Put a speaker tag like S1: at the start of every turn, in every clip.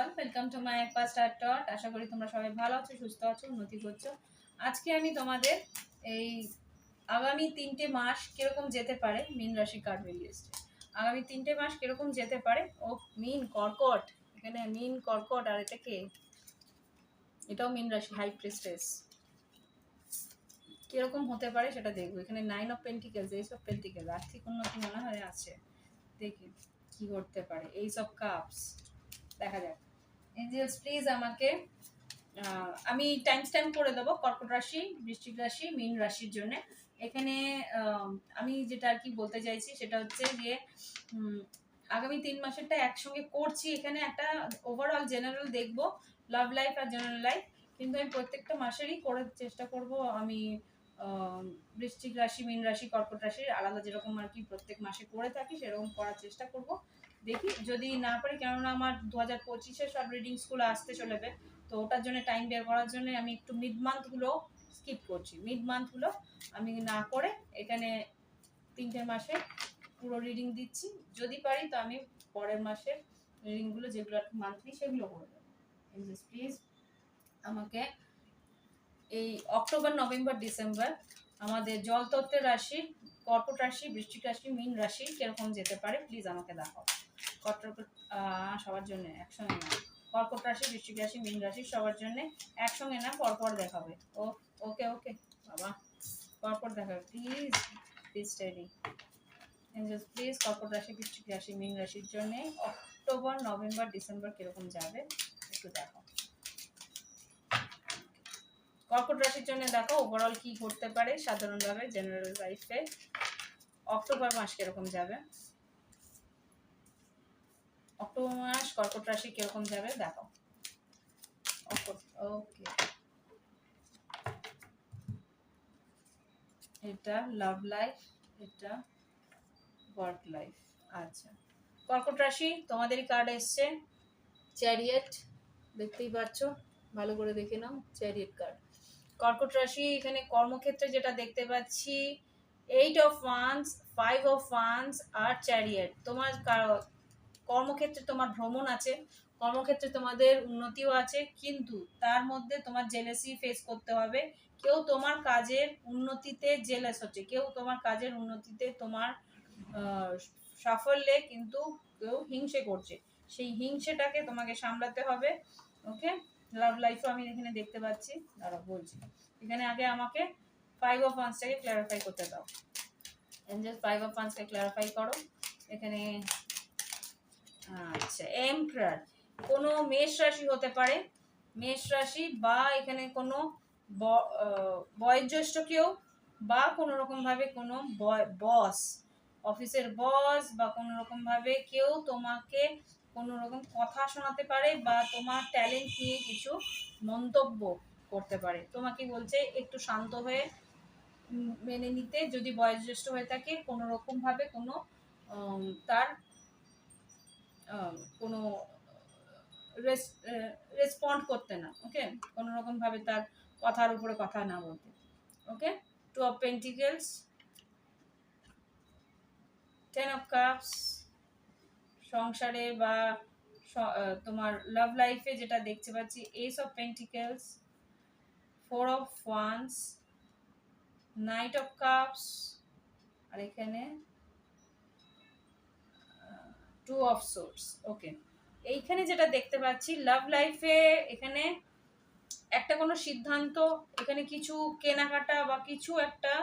S1: Everyone, welcome to my একপা স্টার্ট টট। আশা করি তোমরা সবাই ভালো আছো, সুস্থ আছো, উন্নতি করছো। আজকে আমি তোমাদের এই আগামী 3টে মাস কিরকম যেতে পারে মীন রাশি কার্ড বেরিয়েছে। আগামী 3টে মাস কিরকম যেতে পারে। ও মীন কর্কট, এখানে মীন কর্কট, আর এটা কে? এটাও মীন রাশি, হাই প্রিস্টেস। কিরকম হতে পারে সেটা দেখবো। এখানে 9 of pentacles, ace of pentacles, আর্থিক উন্নতি মনে হয় আছে। দেখি কি করতে পারে। এইস অফ কাপস, দেখা যাক। এঞ্জেলস প্লিজ আমাকে, আমি টাইম স্ট্যাম্প করে দেবো কর্কট রাশি, বৃশ্চিক রাশি, মীন রাশির জন্য। এখানে আমি যেটা আর কি বলতে চাইছি সেটা হচ্ছে যে আগামী 3 মাসেরটা একসঙ্গে করছি। এখানে একটা ওভারঅল জেনারেল দেখবো, লাভ লাইফ আর জেনারেল লাইফ, কিন্তু আমি প্রত্যেকটা মাসেরই করার চেষ্টা করব। আমি বৃশ্চিক রাশি, মীন রাশি, কর্কট রাশির আলাদা যেরকম আর কি প্রত্যেক মাসে করে থাকি সেরকম করার চেষ্টা করব। দেখি যদি না পারি, কেননা আমার 2025-এ সব রিডিং স্কুল আসতে চলেবে, তো ওটার জন্য টাইম বের করার জন্য আমি একটু মিড মান্থগুলো স্কিপ করছি। মিড মান্থগুলো আমি না করে এখানে 3টে মাসে পুরো রিডিং দিচ্ছি। যদি পারি তো আমি পরের মাসের রিডিংগুলো যেগুলো আর মান্থলি সেগুলো করে দেবো। প্লিজ আমাকে এই অক্টোবর, নভেম্বর, ডিসেম্বর আমাদের জলতত্ত্বের রাশি, কর্কট রাশি, বৃশ্চিক রাশি, মীন রাশি কিরকম যেতে পারে প্লিজ আমাকে দেখাও। কর্কট সবার জন্য একসঙ্গে না, কর্কট রাশি, বৃশ্চিক রাশি, মীন রাশি সবার জন্য একসঙ্গে না, পরপর দেখাবে। ওকে ওকে বাবা, পরপর দেখাবে please. Please study Angeles please, কর্কট রাশি, বৃশ্চিক রাশি, মীন রাশির জন্য অক্টোবর, নভেম্বর, ডিসেম্বর কিরকম যাবে একটু দেখো। কর্কট রাশির জন্য দেখো ওভারঅল কি করতে পারে সাধারণভাবে জেনারেল লাইফে অক্টোবর মাস কিরকম যাবে। অক্টোবর মাস কর্কট রাশি কিরকম যাবে দেখো। ওকে, এটা লাভ লাইফ, এটা ওয়ার্ক লাইফ। আচ্ছা, কর্কট রাশি তোমাদেরই কার্ড এসছে, চ্যারিয়েট, দেখতেই পাচ্ছ, ভালো করে দেখে নাও, চ্যারিয়েট কার্ড। কর্কট রাশি এখানে কর্মক্ষেত্রে যেটা দেখতে পাচ্ছি 8 অফ ওয়ান্স, 5 অফ ওয়ান্স আর চ্যারিয়েট। তোমার কর্মক্ষেত্রে তোমার ভ্রমণ আছে, কর্মক্ষেত্রে তোমাদের উন্নতিও আছে, কিন্তু তার মধ্যে তোমার জেলেসি ফেস করতে হবে। কেউ তোমার কাজের উন্নতিতে জেলাস হচ্ছে, কেউ তোমার কাজের উন্নতিতে, তোমার সাফল্যে কিন্তু কেউ হিংসে করছে, সেই হিংসেটাকে তোমাকে সামলাতে হবে। ওকে, লাভ লাইফও আমি এখানে দেখতে পাচ্ছি, দাঁড়াও বলছি। এখানে আগে আমাকে 5 অফ ওয়ান্সটাকে ক্ল্যারিফাই করতে দাও। এঞ্জেল 5 অফ ওয়ান্সকে ক্ল্যারিফাই করো এখানে। আচ্ছা, এমপ্রার কোনো মেষ রাশি হতে পারে, মেষ রাশি, বা এখানে কোনো বয়োজ্যেষ্ঠ কেউ, বা কোনো রকমভাবে কোনো বস, অফিসের বস, বা কোনো রকমভাবে কেউ তোমাকে কোনো রকম কথা শোনাতে পারে, বা তোমার ট্যালেন্ট নিয়ে কিছু মন্তব্য করতে পারে। তোমাকে বলছে একটু শান্ত হয়ে মেনে নিতে, যদি বয়োজ্যেষ্ঠ হয়ে থাকে কোনো রকমভাবে কোনো তার কোনো রেসপন্ড করতে না। ওকে, কোনো রকমভাবে তার কথার উপরে কথা না বলতে। Okay, 2 of pentacles, 10 of cups, সংসারে বা তোমার লাভ লাইফে যেটা দেখতে পাচ্ছি ace of pentacles, 4 of wands, knight of cups, আর এখানে 2 অফ সোর্স। ওকে, এইখানে যেটা দেখতে পাচ্ছি লাভ লাইফে, এখানে একটা কোনো সিদ্ধান্ত, এখানে কিছু কেনাকাটা বা কিছু একটা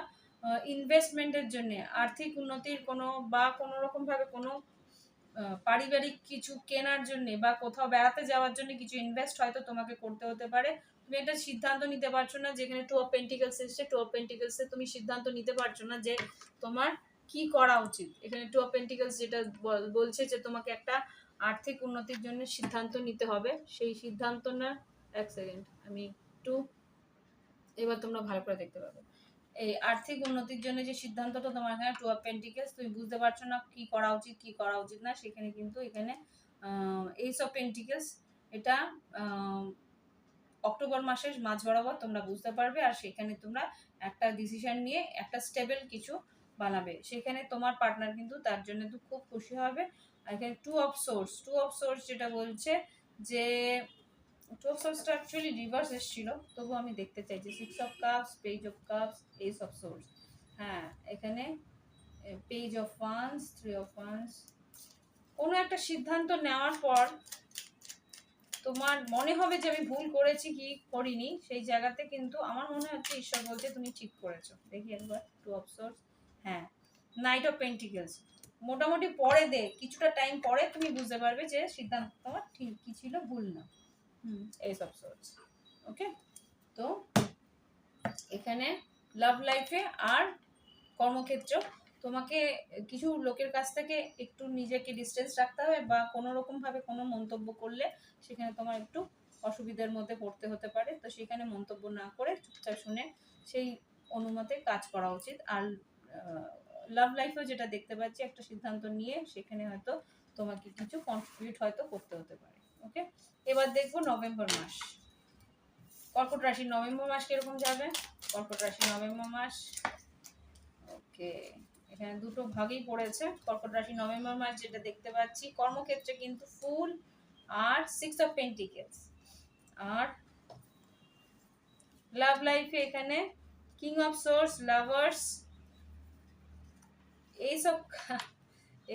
S1: ইনভেস্টমেন্টের জন্য, আর্থিক উন্নতির কোনো, বা কোনো রকমভাবে কোনো পারিবারিক কিছু কেনার জন্য, বা কোথাও বেড়াতে যাওয়ার জন্য কিছু ইনভেস্ট হয়তো তোমাকে করতে হতে পারে। তুমি একটা সিদ্ধান্ত নিতে পারছো না, যেখানে 2 অফ পেন্টিকেলস এসছে, 2 অফ পেন্টিকেলসে তুমি সিদ্ধান্ত নিতে পারছো না যে তোমার কি করা উচিত। এখানে 2 অফ পেন্টিকেলস যেটা বলছে যে তোমাকে একটা আর্থিক উন্নতির জন্য সিদ্ধান্ত নিতে হবে। সেই সিদ্ধান্ত না, এক সেকেন্ড আমি একটু, এবার তোমরা ভালো করে দেখতে পাবে। এই আর্থিক উন্নতির জন্য যে সিদ্ধান্তটা তোমার এখানে 2 অফ পেন্টিকেলস, তুমি বুঝতে পারছো না কি করা উচিত কি করা উচিত না, সেখানে কিন্তু এখানে এইস অফ পেন্টিকেলস, এটা অক্টোবর মাসের মাঝ বরাবর তোমরা বুঝতে পারবে, আর সেখানে তোমরা একটা ডিসিশন নিয়ে একটা স্টেবল কিছু বানাবে। সেখানে তোমার পার্টনার কিন্তু তার জন্য তো খুব খুশি হবে। আর এখানে 2 অফ সোর্স, 2 অফ সোর্স যেটা বলছে যে 12 সোর্সটা অ্যাকচুয়ালি রিভার্স এসেছিল, তবু আমি দেখতে চাই যে 6 of cups, page of cups, ace of swords. হ্যাঁ, এখানে page of wands, 3 of wands. কোনো একটা সিদ্ধান্ত নেওয়ার পর তোমার মনে হবে যে আমি ভুল করেছি কি করিনি, সেই জায়গাতে কিন্তু আমার মনে হচ্ছে ঈশ্বর বলছে তুমি ঠিক করেছো। দেখি একবার 2 অফ সোর্স। হ্যাঁ, নাইট অফ পেন্টিকেলস। মোটামুটি পরে কিছুটা টাইম পরে তুমি বুঝতে পারবে যে সিদ্ধান্ত তোমার ঠিক কি ছিল, ভুল না। এইস অফ সোর্স। ওকে, তো এখানে লাভ লাইফে আর কর্মক্ষেত্র তোমাকে কিছু লোকের কাছ থেকে একটু নিজেকে ডিস্টেন্স রাখতে হবে, বা কোনো রকমভাবে কোনো মন্তব্য করলে সেখানে তোমার একটু অসুবিধার মধ্যে পড়তে হতে পারে। তো সেখানে মন্তব্য না করে চুপচাপ শুনে সেই অনুমতে কাজ করা উচিত। আর লাভ লাইফেও যেটা দেখতে পাচ্ছি, একটা সিদ্ধান্ত নিয়ে সেখানে হয়তো তোমাকে কিছু কন্ট্রিবিউট হয়তো করতে হতে পারে। ওকে, এবার দেখবো নভেম্বর মাস। কর্কট রাশি নভেম্বর মাস কিরকম যাবে? কর্কট রাশি নভেম্বর মাস, ওকে, এখানে দুটো ভাগই পড়েছে। কর্কট রাশি নভেম্বর মাস যেটা দেখতে পাচ্ছি, কর্মক্ষেত্রে কিন্তু ফুল আর 6 অফ পেন্টিকেলস। আর লাভ লাইফে এখানে king of swords, lovers,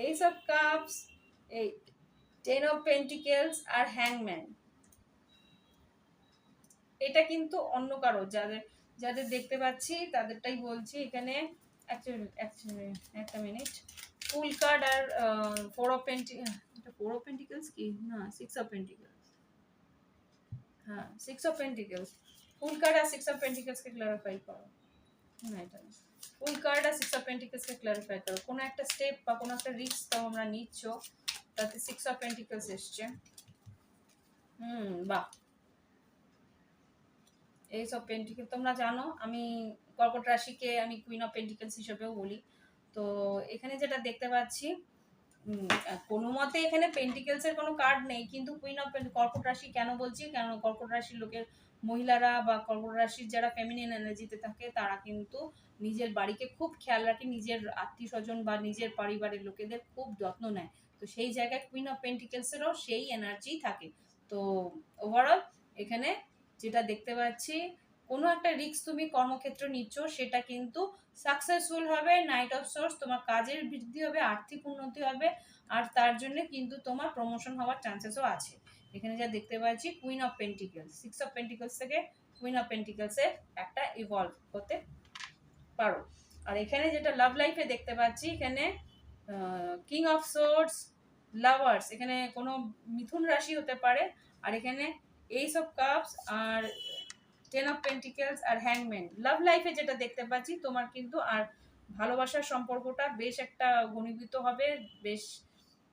S1: ace of cups, এই 10 অফ পেন্টিকেলস আর হ্যাংম্যান। এটা কিন্তু অন্য কারো, যাদের যাদের দেখতে পাচ্ছি তাদেরটাই বলছি। এখানে অ্যাকচুয়ালি একটা মিনিট, ফুল কার্ড আর 4 অফ পেন্টিকেলস কি না 6 অফ পেন্টিকেলস। হ্যাঁ, 6 অফ পেন্টিকেলস, ফুল কার্ড আর 6 অফ পেন্টিকেলস কে ক্লারিফাই করো। না, এটা না, ফুল কার্ড আর 6 অফ পেন্টিকেলস কে ক্লারিফাই করো। কোনো একটা স্টেপ বা কোনো একটা রিস্ক তোমরা নিচ্ছ, তাতে 6 অফ পেন্টিকেলস এসছে। বাহ, এইস অফ পেন্টিকেল। তোমরা জানো আমি কর্কট রাশিকে আমি কুইন অফ পেন্টিকেলস হিসেবেও বলি। তো এখানে যেটা দেখতে পাচ্ছি, কোনো মতে এখানে পেন্টিকেলসের কোনো কার্ড নেই, কিন্তু কুইন অফ কর্কট রাশি কেন বলছি, কেন কর্কট রাশির লোকের মহিলারা বা কর্কট রাশির যারা ফেমিনিন এনার্জিতে থাকে তারা কিন্তু নিজের বাড়িকে খুব খেয়াল রাখে, নিজের আত্মীয় স্বজন বা নিজের পরিবারের লোকেদের খুব যত্ন নেয়। তো সেই জায়গায় কুইন অফ পেন্টিকেলসেরও সেই এনার্জি থাকে। তো ওভারঅল এখানে যেটা দেখতে পাচ্ছি, কোনো একটা রিস্ক তুমি কর্মক্ষেত্র নিচ্ছ, সেটা কিন্তু সাকসেসফুল হবে। নাইট অফ সোর্স, তোমার কাজের বৃদ্ধি হবে, আর্থিক উন্নতি হবে, আর তার জন্য কিন্তু তোমার প্রমোশন হওয়ার চান্সেসও আছে। এখানে যা দেখতে পাচ্ছি, queen of pentacles, 6 of pentacles থেকে কুইন অফ পেন্টিকেলসে একটা ইভলভ হতে পারো। আর এখানে যেটা লাভ লাইফে দেখতে পাচ্ছি, এখানে কিং অফ সোর্স, লাভার্স, এখানে কোনো মিথুন রাশি হতে পারে। আর এখানে এইস অফ কাপস আর 10 অফ পেন্টিকেলস আর হ্যাংম্যান। লাভ লাইফে যেটা দেখতে পাচ্ছি, তোমার কিন্তু আর ভালোবাসার সম্পর্কটা বেশ একটা ঘনীভূত হবে, বেশ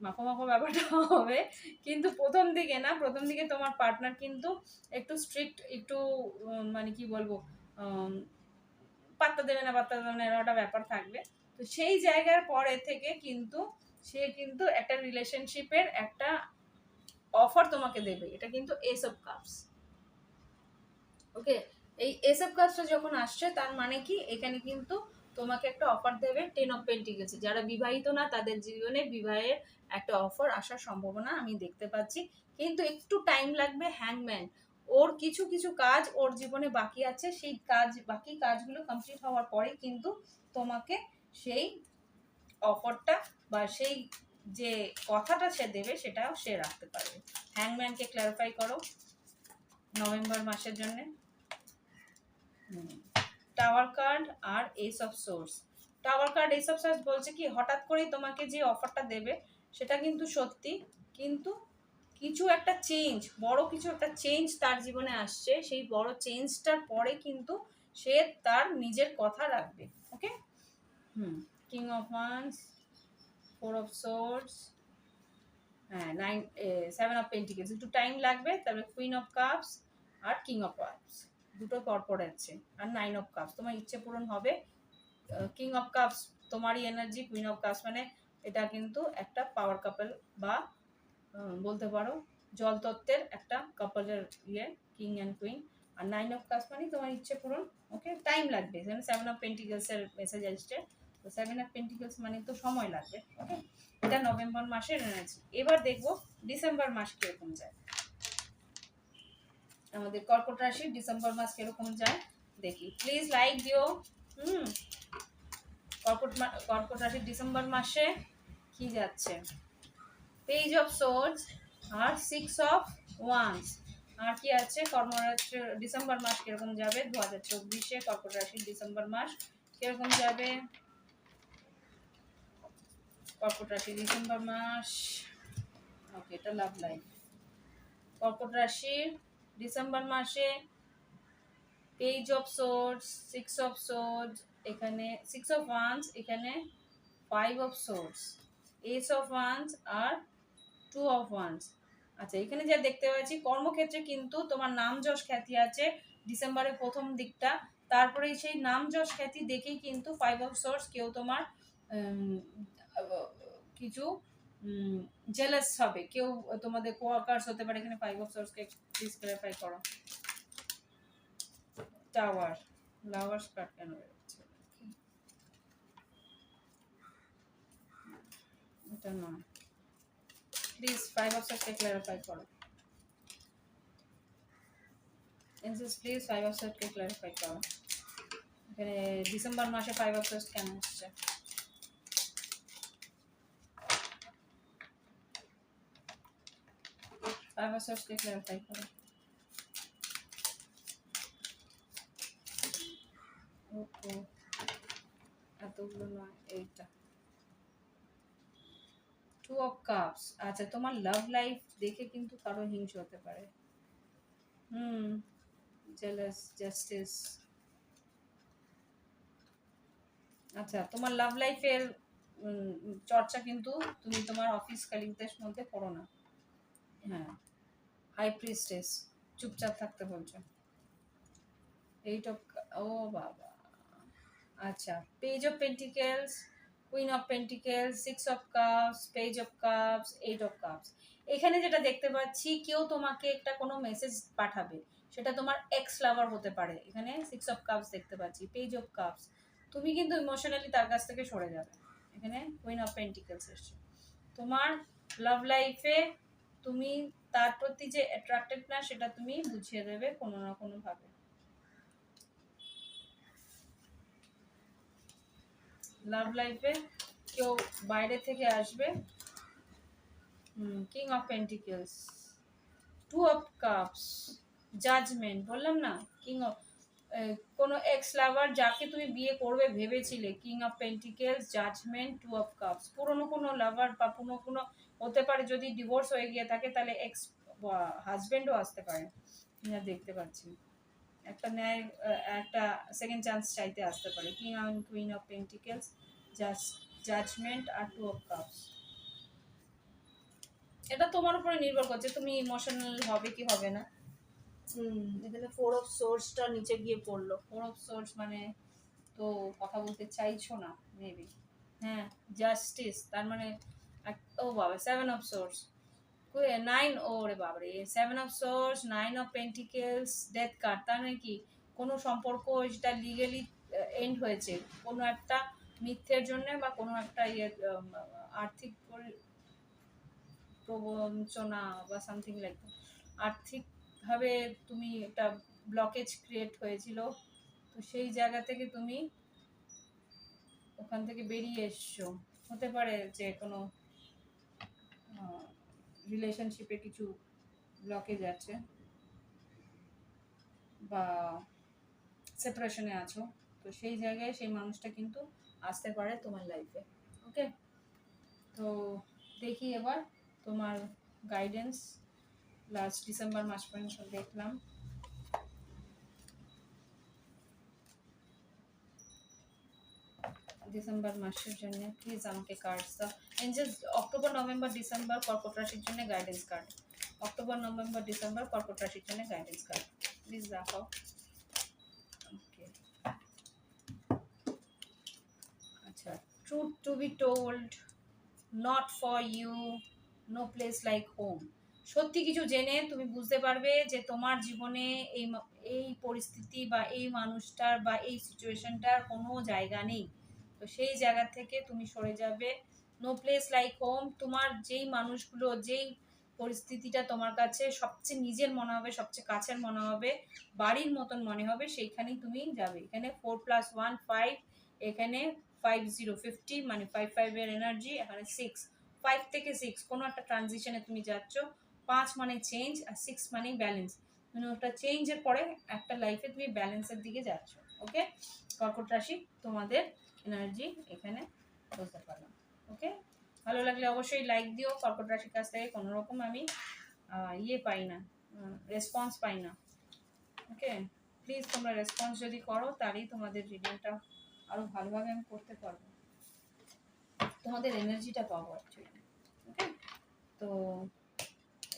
S1: মাখো মাখো ব্যাপারটা হবে। কিন্তু প্রথম দিকে না, প্রথম দিকে তোমার পার্টনার কিন্তু একটু স্ট্রিক্ট, একটু মানে কি বলবো, পাত্তা দেবে না এরকম একটা ব্যাপার থাকবে। তো সেই জায়গার পরে থেকে কিন্তু সে কিন্তু একটা রিলেশনশিপের একটা অফার তোমাকে দেবে। এটা কিন্তু এস অফ কাপস। ওকে, এই এস অফ কাপসটা যখন আসছে, তার মানে কি এখানে কিন্তু তোমাকে একটা অফার দেবে 10 অফ পেন্টিকেলস। যারা বিবাহিত না তাদের জীবনে বিবাহের একটা অফার আসার সম্ভাবনা আমি দেখতে পাচ্ছি, কিন্তু একটু টাইম লাগবে। হ্যাংম্যান, ওর কিছু কিছু কাজ ওর জীবনে বাকি আছে, সেই বাকি কাজগুলো কমপ্লিট হওয়ার পরে কিন্তু তোমাকে সেই অফারটা বা সেই যে কথাটা সে দেবে সেটাও সে রাখতে পারবে। হ্যাংম্যানকে ক্লারিফাই করো নভেম্বর মাসের জন্য। টাওয়ার কার্ড আর ace of swords. Tower card ace of swords বলছে কি, হঠাৎ করেই তোমাকে যে অফারটা দেবে সেটা কিন্তু সত্যি, কিন্তু কিছু একটা চেঞ্জ, বড় কিছু একটা চেঞ্জ তার জীবনে আসছে। সেই বড় চেঞ্জটার পরে কিন্তু সে তার নিজের কথা রাখবে। Okay, king of wands, 4 of swords, হ্যাঁ 7 অফ পেন্টিকেলস, একটু টাইম লাগবে। তারপরে কুইন অফ কাপস আর কিং অফ ওয়ান্স, দুটো পরপর আছে। আর 9 অফ কাপস, তোমার ইচ্ছে পূরণ হবে। কিং অফ কাপস তোমারই এনার্জি, কুইন অফ কাপস মানে এটা কিন্তু একটা পাওয়ার কাপল, বা বলতে পারো জল তত্ত্বের একটা কাপলের ইয়ে, কিং অ্যান্ড কুইন। আর 9 অফ কাপস মানে তোমার ইচ্ছে পূরণ। ওকে, টাইম লাগবে। যেখানে 7 অফ পেন্টিকেলসের মেসেজ আসছে, তো 7 অফ পেন্টিকেলস মানে তো সময় লাগবে। ওকে, এটা নভেম্বর মাসের এনার্জি। এবার দেখবো ডিসেম্বর মাস কিরকম যায়। আমাদের কর্কট রাশি ডিসেম্বর মাস কিরকম যায় দেখি, প্লিজ লাইক দিও। কর্কট রাশি ডিসেম্বর মাসে কি যাচ্ছে, পেজ অফ সোর্স আর 6 অফ ওয়ান্স। আর কি আছে, কর্মরাশি ডিসেম্বর মাস কিরকম যাবে 2024-এ, কর্কট রাশি ডিসেম্বর মাস কিরকম যাবে, কর্কট রাশি ডিসেম্বর মাস। ওকে, এটা লাভ লাইফ। কর্কট রাশির ডিসেম্বর মাসে page of swords, 6 of swords, এখানে 6 অফ ওয়ান্স, এখানে 5 of swords, ace of wands আর 2 অফ ওয়ান্স। আচ্ছা, এখানে যা দেখতে পাচ্ছি কর্মক্ষেত্রে কিন্তু তোমার নাম যশ খ্যাতি আছে ডিসেম্বরের প্রথম দিকটা, তারপরে সেই নাম যশ খ্যাতি দেখেই কিন্তু 5 অফ সোর্স কেউ তোমার কিছু জেলাস হবে, কেউ তোমাদের কোয়ার্কার্স হতে পারে। এখানে 5 অফ সোর্সকে প্লিজ ক্লারিফাই করো। টাওয়ার, লাভার্স কার্ড কেন বেরোচ্ছে, এটা নয়, প্লিজ 5 অফ সোর্সকে ক্লারিফাই করো। এনসিস প্লিজ 5 অফ সোর্সকে ক্লারিফাই করো। এখানে ডিসেম্বর মাসে 5 অফ সোর্স কেন আসছে, ফাইভ অফ সোর্সকে ক্লারিফাই করো। ওকে, এতগুলো নয়, এইটা 2 অফ কাপস। আচ্ছা, তোমার লাভ লাইফ দেখে কিন্তু কারো হিংসা হতে পারে। Jealous, justice. আচ্ছা, তোমার লাভ লাইফের চর্চা কিন্তু তুমি তোমার অফিস কলিগদের মধ্যে করো না। হ্যাঁ, হাই প্রিস্টেস, চুপচাপ থাকতে বলছো। এইট অফ, ও বাবা। আচ্ছা, page of pentacles, queen of pentacles, 6 of cups, page of cups, 8 of cups. এখানে যেটা দেখতে পাচ্ছি কেউ তোমাকে একটা কোনো মেসেজ পাঠাবে, সেটা তোমার এক্স লাভার হতে পারে। এখানে 6 অফ কাপস দেখতে পাচ্ছি, পেজ অফ কাপস, তুমি কিন্তু ইমোশনালি তার কাছ থেকে সরে যাবে। এখানে কুইন অফ পেন্টিকেলস এসছে। তোমার লাভ লাইফে তুমি তার প্রতি যে অ্যাট্রাক্টেড না সেটা তুমি বুঝিয়ে দেবে কোনো না কোনো ভাবে। লাভ লাইফে কেউ বাইরে থেকে আসবে। King of pentacles, 2 of cups, judgement, বললাম না কিং অফ, কোনো এক্স লাভার যাকে তুমি বিয়ে করবে ভেবেছিলে, king of pentacles, judgement, 2 of cups. পুরনো কোনো লাভার বা পুরনো কোনো হতে পারে, যদি ডিভোর্স হয়ে গিয়ে থাকে তাহলে এক্স হাজবেন্ডও আসতে পারে, দেখতে পাচ্ছি। একটা ন্যায়, একটা সেকেন্ড চান্স চাইতে আসতে পারে। King and queen of pentacles, judgement আর 2 অফ কাপস। এটা তোমার উপরে নির্ভর করছে তুমি ইমোশনাল হবে কি হবে না। এখানে 4 অফ সোর্সটা নিচে গিয়ে পড়লো। 4 অফ সোর্স মানে তো কথা বলতে চাইছো না মেবি। হ্যাঁ, জাস্টিস, তার মানে ও বাবা 7 অফ সোর্স, 9, ওরে বাবারে 7 of swords, 9 of pentacles, death card. তার মানে কি কোনো সম্পর্ক যেটা লিগালি এন্ড হয়েছে কোনো একটা মিথ্যের জন্য বা কোনো একটা আর্থিক প্রবঞ্চনা বা সামথিং লাইক, আর্থিকভাবে তুমি একটা ব্লকেজ ক্রিয়েট হয়েছিল, তো সেই জায়গা থেকে তুমি ওখান থেকে বেরিয়ে এসছো। হতে পারে যে কোনো রিলেশনশিপে কিছু ব্লকেজ আছে বা সেপারেশনে আছো, তো সেই জায়গায় সেই মানুষটা কিন্তু আসতে পারে তোমার লাইফে। ওকে, তো দেখি এবার তোমার গাইডেন্স। লাস্ট ডিসেম্বর মাস পর্যন্ত দেখলাম। ডিসেম্বর মাসের জন্য প্লিজ আমাকে কার্ডস দাও। এঞ্জেলস অক্টোবর নভেম্বর ডিসেম্বর কর্কট রাশির জন্য guidance card. October November December কর্কট রাশির জন্য গাইডেন্স কার্ড প্লিজ দেখাও। ওকে, আচ্ছা, truth to be told, not for you, no place like home. সত্যি কিছু জেনে তুমি বুঝতে পারবে যে তোমার জীবনে এই পরিস্থিতি বা এই মানুষটার বা এই সিচুয়েশনটার কোনো জায়গা নেই, তো সেই জায়গা থেকে তুমি সরে যাবে। নো প্লেস লাইক হোম, তোমার যেই মানুষগুলো যেই পরিস্থিতিটা তোমার কাছে সবচেয়ে নিজের মনে হবে, সবচেয়ে কাছের মনে হবে, বাড়ির মতন মনে হবে, সেইখানেই তুমি যাবে। এখানে 4+1 5, এখানে 50 মানে 5 এর এনার্জি, এখানে 5 থেকে 6 কোনো একটা ট্রানজিশনে তুমি যাচ্ছ। 5 মানে চেঞ্জ, আর 6 মানে ব্যালেন্স, মানে ওটা চেঞ্জের পরে একটা লাইফে তুমি ব্যালেন্সের দিকে যাচ্ছ। ওকে, কর্কট রাশি তোমাদের এনার্জি এখানে বুঝতে পারলাম। ওকে, ভালো লাগলে অবশ্যই লাইক দিও। কর্কট রাশির কাছ থেকে কোনো রকম আমি ইয়ে পাই না, রেসপন্স পাই না। ওকে, প্লিজ তোমরা রেসপন্স যদি করো তাহলেই তোমাদের রিডিংটা আরো ভালোভাবে আমি করতে পারবো, তোমাদের এনার্জিটা পাবো অ্যাকচুয়ালি। ওকে, তো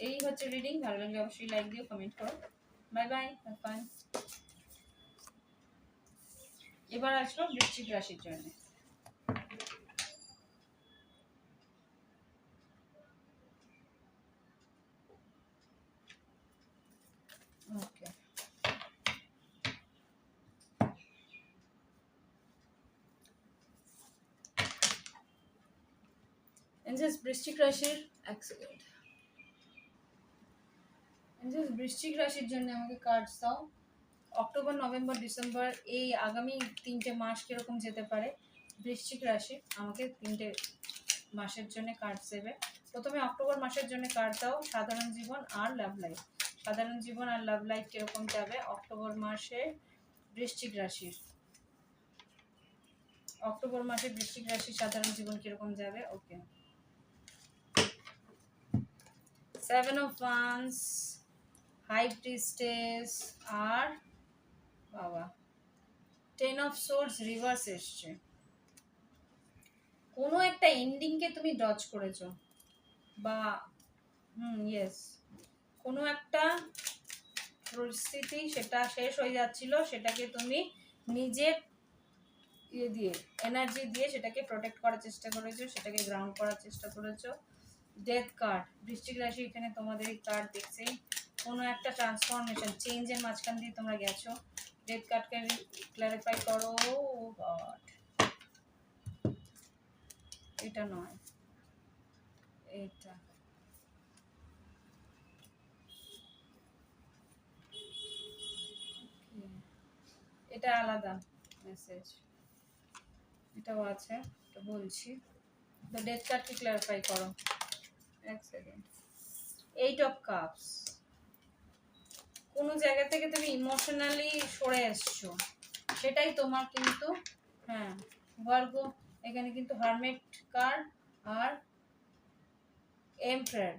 S1: এই হচ্ছে রিডিং। ভালো লাগলে অবশ্যই লাইক দিও, কমেন্ট করো। Bye bye, fine. এবার আসলো বৃশ্চিক রাশির জন্য। ওকে, এনজেস বৃশ্চিক রাশির এক সেকেন্ড, এনজেস বৃশ্চিক রাশির জন্য আমাকে কার্ডস দাও। অক্টোবর, নভেম্বর, ডিসেম্বর, এই আগামী 3টে মাস কিরকম যেতে পারে বৃশ্চিক রাশি, আমাকে 3টে মাসের জন্য কার্ড দেবে। প্রথমে অক্টোবর মাসের জন্য কার্ড দাও, সাধারণ জীবন আর লাভ লাইফ। সাধারণ জীবন আর লাভ লাইফ কিরকম যাবে অক্টোবর মাসে বৃশ্চিক রাশির? অক্টোবর মাসে বৃশ্চিক রাশির সাধারণ জীবন কিরকম যাবে? ওকে, 7 of Wands, High Priestess আর বাবা 10 of Swords রিভার্স এসছে। কোনো একটা এন্ডিংকে তুমি ডজ করেছো, বা ইয়েস, কোনো একটা পরিস্থিতি সেটা শেষ হয়ে যাচ্ছিল, সেটাকে তুমি নিজের ইয়ে দিয়ে, এনার্জি দিয়ে সেটাকে প্রোটেক্ট করার চেষ্টা করেছো, সেটাকে গ্রাউন্ড করার চেষ্টা করেছো। ডেথ কার্ড, বৃশ্চিক রাশি এখানে তোমাদের এই কার্ড দেখছেই, কোনো একটা ট্রান্সফরমেশন, চেঞ্জের মাঝখান দিয়ে তোমরা গেছো। ডেথ কার্ডকে ক্ল্যারিফাই করো। গড, এটা নয়, এটা এটা আলাদা মেসেজ, এটাও আছে, এটা বলছি। তো ডেথ কার্ডকে ক্ল্যারিফাই করো। এক সেকেন্ড, 8 অফ কাপস, কোনো জায়গা থেকে তুমি ইমোশনালি সরে এসছো, সেটাই তোমার কিন্তু, হ্যাঁ ভার্গো, এখানে কিন্তু হারমেট কার্ড আর এম্পারার।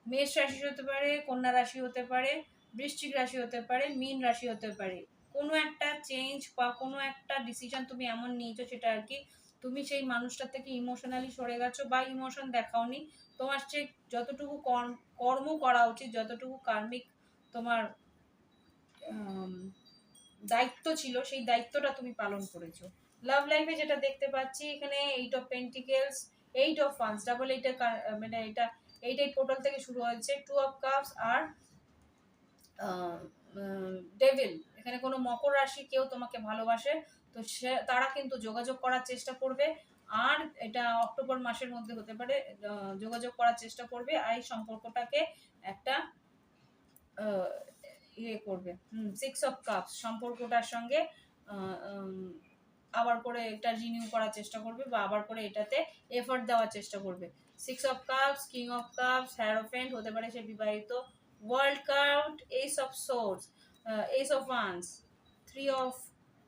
S1: মেষ রাশি হতে পারে, কন্যা রাশি হতে পারে, বৃশ্চিক রাশি হতে পারে, মীন রাশি হতে পারে। কোনো একটা চেঞ্জ বা কোনো একটা ডিসিশন তুমি এমন নিয়েছো, সেটা আর কি তুমি সেই মানুষটার থেকে ইমোশনালি সরে গেছো বা ইমোশন দেখাওনি। তোমার যে যতটুকু কর্ম করা উচিত, যতটুকু কার্মিক তোমার দায়িত্ব ছিল, সেই দায়িত্বটা তুমি পালন করেছো। লাভ লাইফে যেটা দেখতে পাচ্ছি এখানে 8 of pentacles, 8 of once, double এইটা, মানে এটা 8 পোর্টাল থেকে শুরু হয়েছে। 2 অফ কাপস আর ডেভিল। এখানে কোনো মকর রাশি কেউ তোমাকে ভালোবাসে, তো সে তারা কিন্তু যোগাযোগ করার চেষ্টা করবে, আর এটা অক্টোবর মাসের মধ্যে হতে পারে। যোগাযোগ করার চেষ্টা করবে আর এই সম্পর্কটাকে একটা ইয়ে করবে। 6 অফ কাপস, সম্পর্কটার সঙ্গে আবার করে এটা রিনিউ করার চেষ্টা করবে, বা আবার করে এটাতে এফোর্ট দেওয়ার চেষ্টা করবে। 6 of cups, king of cups, হ্যারোফেন্ট, হতে পারে সে বিবাহিত। World card, ace of swords, ace of wands, 3 of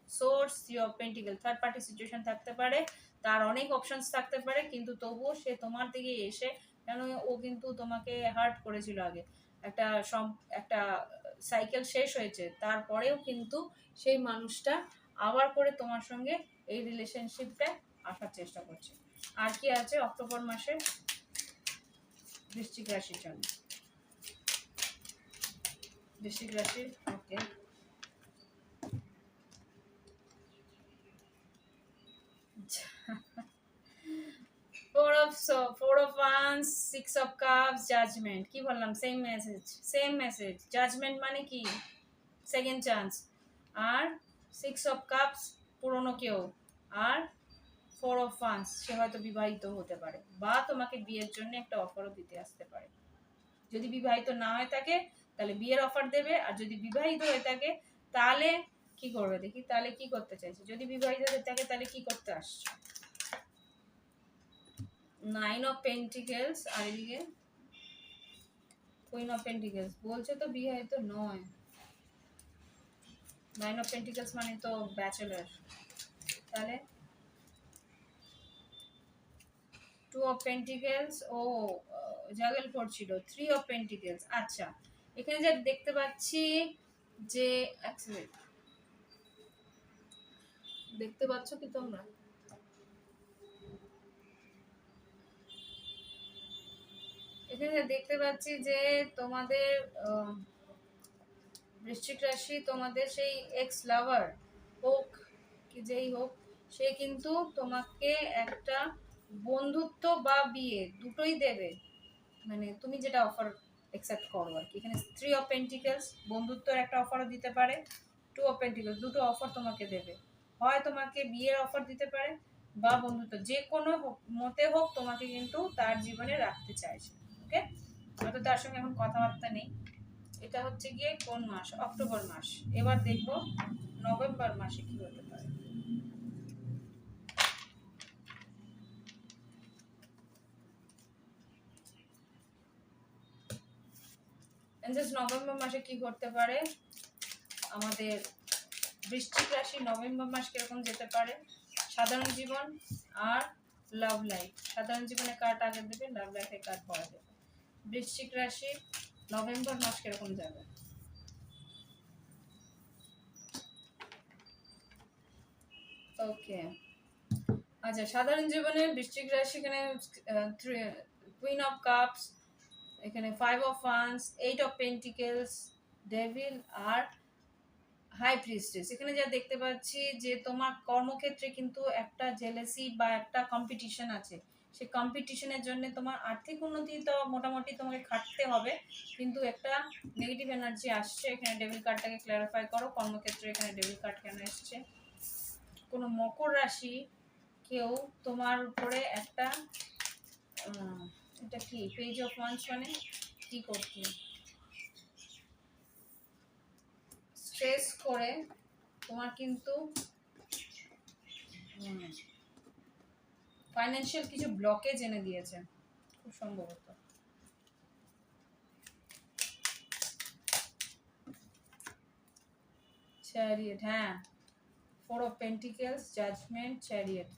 S1: swords, 3 of pentacle. Third party situation থাকতে পারে, তার অনেক অপশনস থাকতে পারে, কিন্তু তবুও সে তোমার দিকে এসে, কেন ও কিন্তু তোমাকে হার্ট করেছিল আগে, একটা একটা সাইকেল শেষ হয়েছে, তারপরেও কিন্তু সেই মানুষটা আবার করে তোমার সঙ্গে এই রিলেশনশিপে আসার চেষ্টা করছে। আর কি আছে অক্টোবর মাসে বৃশ্চিক রাশির জন্য? বৃশ্চিক রাশির, ওকে, four of wands, 6 of cups, judgment। কি বললাম? Same message, same message. Judgement মানে কি? Second chance. আর 6 অফ কাপস, পুরনো কেউ। আর 4 অফ ওয়ান্স, সে হয়তো বিবাহিত হতে পারে, বা তোমাকে বিয়ের জন্য একটা অফারও দিতে আসতে পারে। যদি বিবাহিত না হয়ে থাকে তাহলে বিয়ের অফার দেবে, আর যদি বিবাহিত হয়ে থাকে তাহলে কি করবে দেখি, তাহলে কি করতে চাইছে। যদি বিবাহিত হয়ে থাকে তাহলে কি করতে আসছে। 9 অফ পেন্টিকেলস, আর এদিকে কুইন অফ পেন্টিকেলস। বলছে তো বিবাহিত নয়। 9 অফ পেন্টিকেলস মানে তো ব্যাচেলর। তাহলে 2 অফ পেন্টিকেলস, ও জাগল করছিল। 3 অফ পেন্টিকেলস। আচ্ছা, এখানে যা দেখতে পাচ্ছি যে দেখতে পাচ্ছ কি তোমরা, এখানে দেখতে পাচ্ছি যে তোমাদের বৃশ্চিক রাশি, তোমাদের সেই এক্স লাভার হোক কি যেই হোক, সে কিন্তু তোমাকে একটা বন্ধুত্ব বা বিয়ে দুটোই দেবে, মানে তুমি যেটা অফার অ্যাকসেপ্ট করো আর কি। এখানে 3 অফ পেন্টিকেলস, বন্ধুত্বের একটা অফারও দিতে পারে। 2 অফ পেন্টিকেলস, দুটো অফার তোমাকে দেবে। হয় তোমাকে বিয়ের অফার দিতে পারে বা বন্ধুত্ব, যে কোনো মতে হোক তোমাকে কিন্তু তার জীবনে রাখতে চাইছে। ওকে, হয়তো তার সঙ্গে এখন কথাবার্তা নেই। এটা হচ্ছে গিয়ে কোন মাস? অক্টোবর মাস। এবার দেখবো নভেম্বর মাসে কি হতে পারে। নভেম্বর মাসে কি করতে পারে আমাদের বৃশ্চিক রাশি? নভেম্বর মাস কিরকম যেতে পারে? সাধারণ জীবন আর লাভ লাইফ। সাধারণ জীবনে কার্ড আগে দেবে, লাভ লাইফে কার্ড পরে দেবে। বৃশ্চিক রাশি নভেম্বর মাস কিরকম যাবে? ওকে, আচ্ছা, সাধারণ জীবনে বৃশ্চিক রাশি এখানে কুইন অফ কাপস, এখানে 5 of wands, 8 of pentacles, devil আর হাই প্রিস্টেস। এখানে যা দেখতে পাচ্ছি যে তোমার কর্মক্ষেত্রে কিন্তু একটা জেলেসি বা একটা কম্পিটিশন আছে। সেই কম্পিটিশনের জন্য তোমার আর্থিক উন্নতি তো মোটামুটি তোমাকে খাটতে হবে, কিন্তু একটা নেগেটিভ এনার্জি আসছে। এখানে ডেভিল কার্ডটাকে ক্ল্যারিফাই করো। কর্মক্ষেত্রে এখানে ডেভিল কার্ড কেন এসছে? কোনো মকর রাশি কেউ তোমার উপরে একটা এটা কি পেজ অফ ওয়ান্স মানে কি করছে? স্ট্রেস করে তোমার কিন্তু ফাইন্যান্সিয়াল কিছু ব্লকেজ এনে দিয়েছে খুব সম্ভবত। চ্যারিয়েট, হ্যাঁ, 4 অফ পেন্টিকেলস, জাজমেন্ট, চ্যারিয়েট।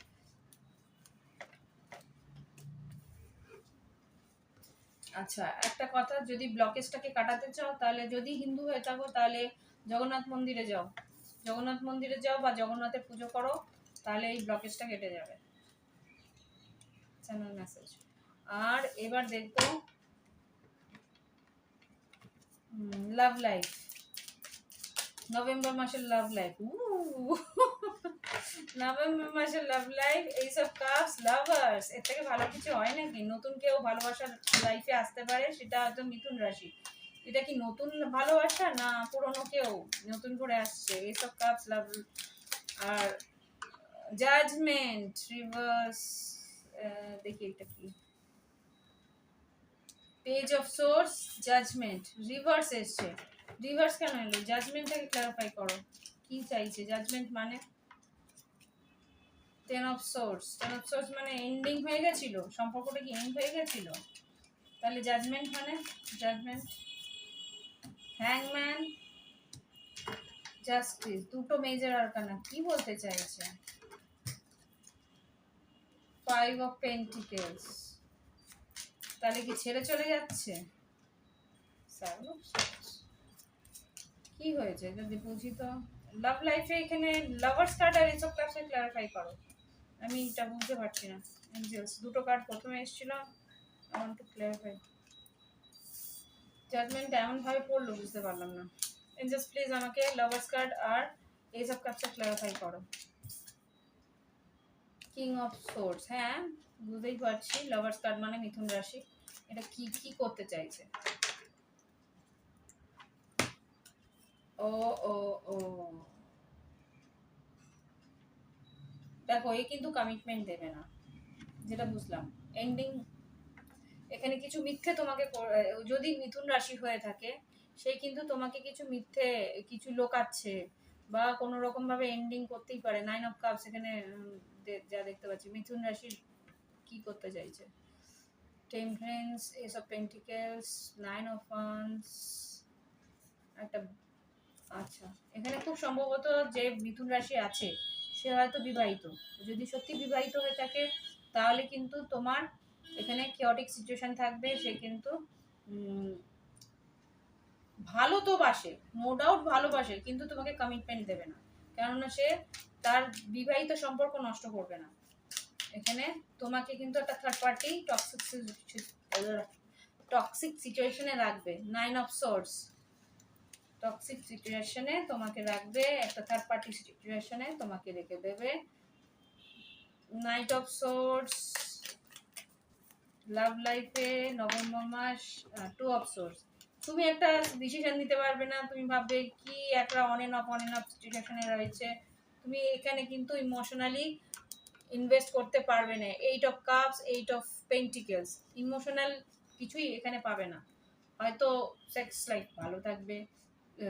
S1: আচ্ছা, একটা কথা, যদি ব্লকেজটাকে কাটাতে চাও তাহলে যদি হিন্দু হয়ে থাকো তাহলে জগন্নাথ মন্দিরে যাও। জগন্নাথ মন্দিরে যাও বা জগন্নাথের পুজো করো, তাহলে এই ব্লকেজটা কেটে যাবে। Channel message. আর এবার দেখবো লাভ লাইফ, নভেম্বর মাসের লাভ লাইফ। নভেম্বর মাসের লাভ লাইফ, এইসব কাপস, লাভার্স, এর থেকে ভালো কিছু হয় নাকি? নতুন কেউ ভালোবাসার লাইফে আসতে পারে, সেটা হয়তো মিথুন রাশি। এটা কি নতুন ভালোবাসা না পুরনো কেউ নতুন করে আসছে? Ace of cups, love. আর জাজমেন্ট রিভার্স, দেখি এটা কি, page of swords, judgement reverse এসছে। রিভার্স কেন এলো? জাজমেন্টটাকে ক্লারিফাই করো, কি চাইছে জাজমেন্ট মানে? 10 অফ সোর্স। 10 অফ সোর্স মানে এন্ডিং হয়ে গেছিল, সম্পর্কটা কি এন্ড হয়ে গেছিল? তাহলে জাজমেন্ট মানে? জাজমেন্ট, হ্যাংম্যান, জাস্টিস, দুটো মেজর আরকানা। কি বলতে চাইছে? 5 অফ পেন্টিকেলস, তাহলে কি ছেড়ে চলে যাচ্ছে? 7 অফ সোর্স, কি হয়েছে যদি বুঝি তো। লাভ লাইফে এখানে লাভার্স কার্ড আর এসব কার্ডে ক্লারিফাই করো, আমি এটা বুঝতে পারছি না। এঞ্জেলস, দুটো কার্ড প্রথমে এসেছিল, I want to clarify. Judgement এমন ভাবে পড়লো বুঝতে পারলাম না। এঞ্জেলস প্লিজ আমাকে লাভার্স কার্ড আর এইসব কার্ডটা ক্লারিফাই করো। কিং অফ সোর্স, হ্যাঁ বুঝতেই পারছি, লাভার্স কার্ড মানে মিথুন রাশি। এটা কি কি করতে চাইছে? ও ও ও, দেখো এ কিন্তু কমিটমেন্ট দেবে না, যেটা বুঝলাম। এন্ডিং, এখানে কিছু মিথ্যে তোমাকে যদি মিথুন রাশি হয়ে থাকে, সে কিন্তু তোমাকে কিছু মিথ্যে কিছু লোকাচ্ছে বা কোনো রকম ভাবে এন্ডিং করতেই পারে। 9 অফ কাপস এখানে যা দেখতে পাচ্ছি মিথুন রাশির কি করতে চাইছে। Temperance, S of pentacles, 9 of once, একটা আচ্ছা এখানে খুব সম্ভবত যে মিথুন রাশি আছে সে হয়তো বিবাহিত। যদি সত্যি বিবাহিত হয়ে থাকে তাহলে কিন্তু তোমার এখানে কিওটিক সিচুয়েশন থাকবে। সে কিন্তু ভালো তো বাসে, নো ডাউট ভালোবাসে, কিন্তু তোমাকে কমিটমেন্ট দেবে না, কেননা সে তার বিবাহিত সম্পর্ক নষ্ট করবে না। এখানে তোমাকে কিন্তু একটা থার্ড পার্টি টক্সিক সিচুয়েশনে রাখবে। 9 অফ সোর্স, টক্সিক সিচুয়েশনে তোমাকে রাখবে, একটা থার্ড পার্টি সিচুয়েশনে তোমাকে রেখে দেবে। 9 অফ সোর্স, লাভ লাইফে নভেম্বর মাস, 2 অফ সোর্স। তুমি একটা ডিসিশন নিতে পারবে না, তুমি ভাববে কি একটা অন এন্ড অফ সিচুয়েশনে রয়েছে, তুমি এখানে কিন্তু ইমোশনালি ইনভেস্ট করতে পারবে না। 8 of cups, 8 of pentacles, emotional কিছুই এখানে পাবে না। হয়তো সেক্স লাইফ ভালো থাকবে,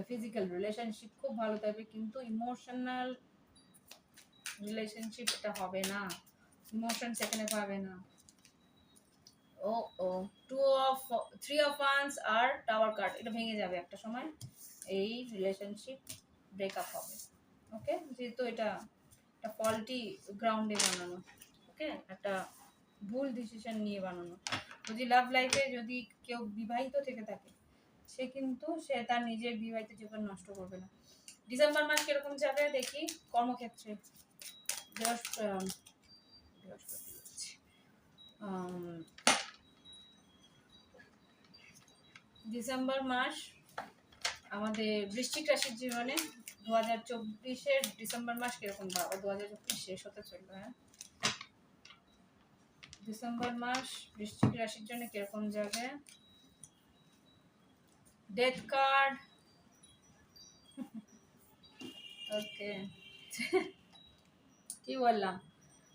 S1: ফিজিক্যাল রিলেশনশিপ খুব ভালো থাকবে, কিন্তু ইমোশনাল রিলেশনশিপ এটা হবে না, ইমোশনস এখানে পাবে না। ও ও 3 অফ ওয়ান্স আর টাওয়ার কার্ড, এটা ভেঙে যাবে একটা সময়, এই রিলেশনশিপ ব্রেকআপ হবে। ওকে, যেহেতু এটা একটা ফল্টি গ্রাউন্ডে বানানো, ওকে, একটা ভুল ডিসিশন নিয়ে বানানো। যদি লাভ লাইফে যদি কেউ বিবাহিত থেকে থাকে সে কিন্তু সে তার নিজের বিবাহিত জীবন নষ্ট করবে না। ডিসেম্বর মাস কিরকম যাবে দেখি কর্মক্ষেত্রে। ডিসেম্বর মাস আমাদের বৃশ্চিক রাশির জীবনে 2024-এর ডিসেম্বর মাস কিরকম ভাবো, 2024 শেষ হতে চলবে। হ্যাঁ, ডিসেম্বর মাস বৃশ্চিক রাশির জন্য কিরকম যাবে। ডেথ কার্ড, ওকে কি বললাম,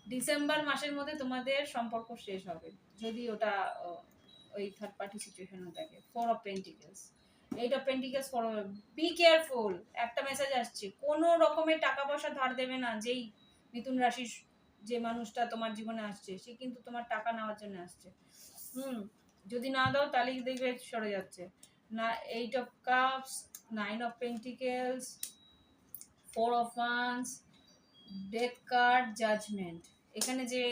S1: ডিসেম্বর মাসের মধ্যে তোমাদের সম্পর্ক শেষ হবে যদি ওটা ওই থার্ড পার্টি সিচুয়েশন থাকে। 4 of pentacles, 8 of pentacles, be careful. একটা মেসেজ আসছে, কোনো রকমের টাকা পয়সা ধার দেবে না। যেই মিথুন রাশির যে মানুষটা তোমার জীবনে আসছে সে কিন্তু তোমার টাকা নেওয়ার জন্য আসছে। যদি না দাও তাহলে দেখবে সরে যাচ্ছে না। 8 of cups, 9 of pentacles, 4 of wands, death card, judgement. এখানে যে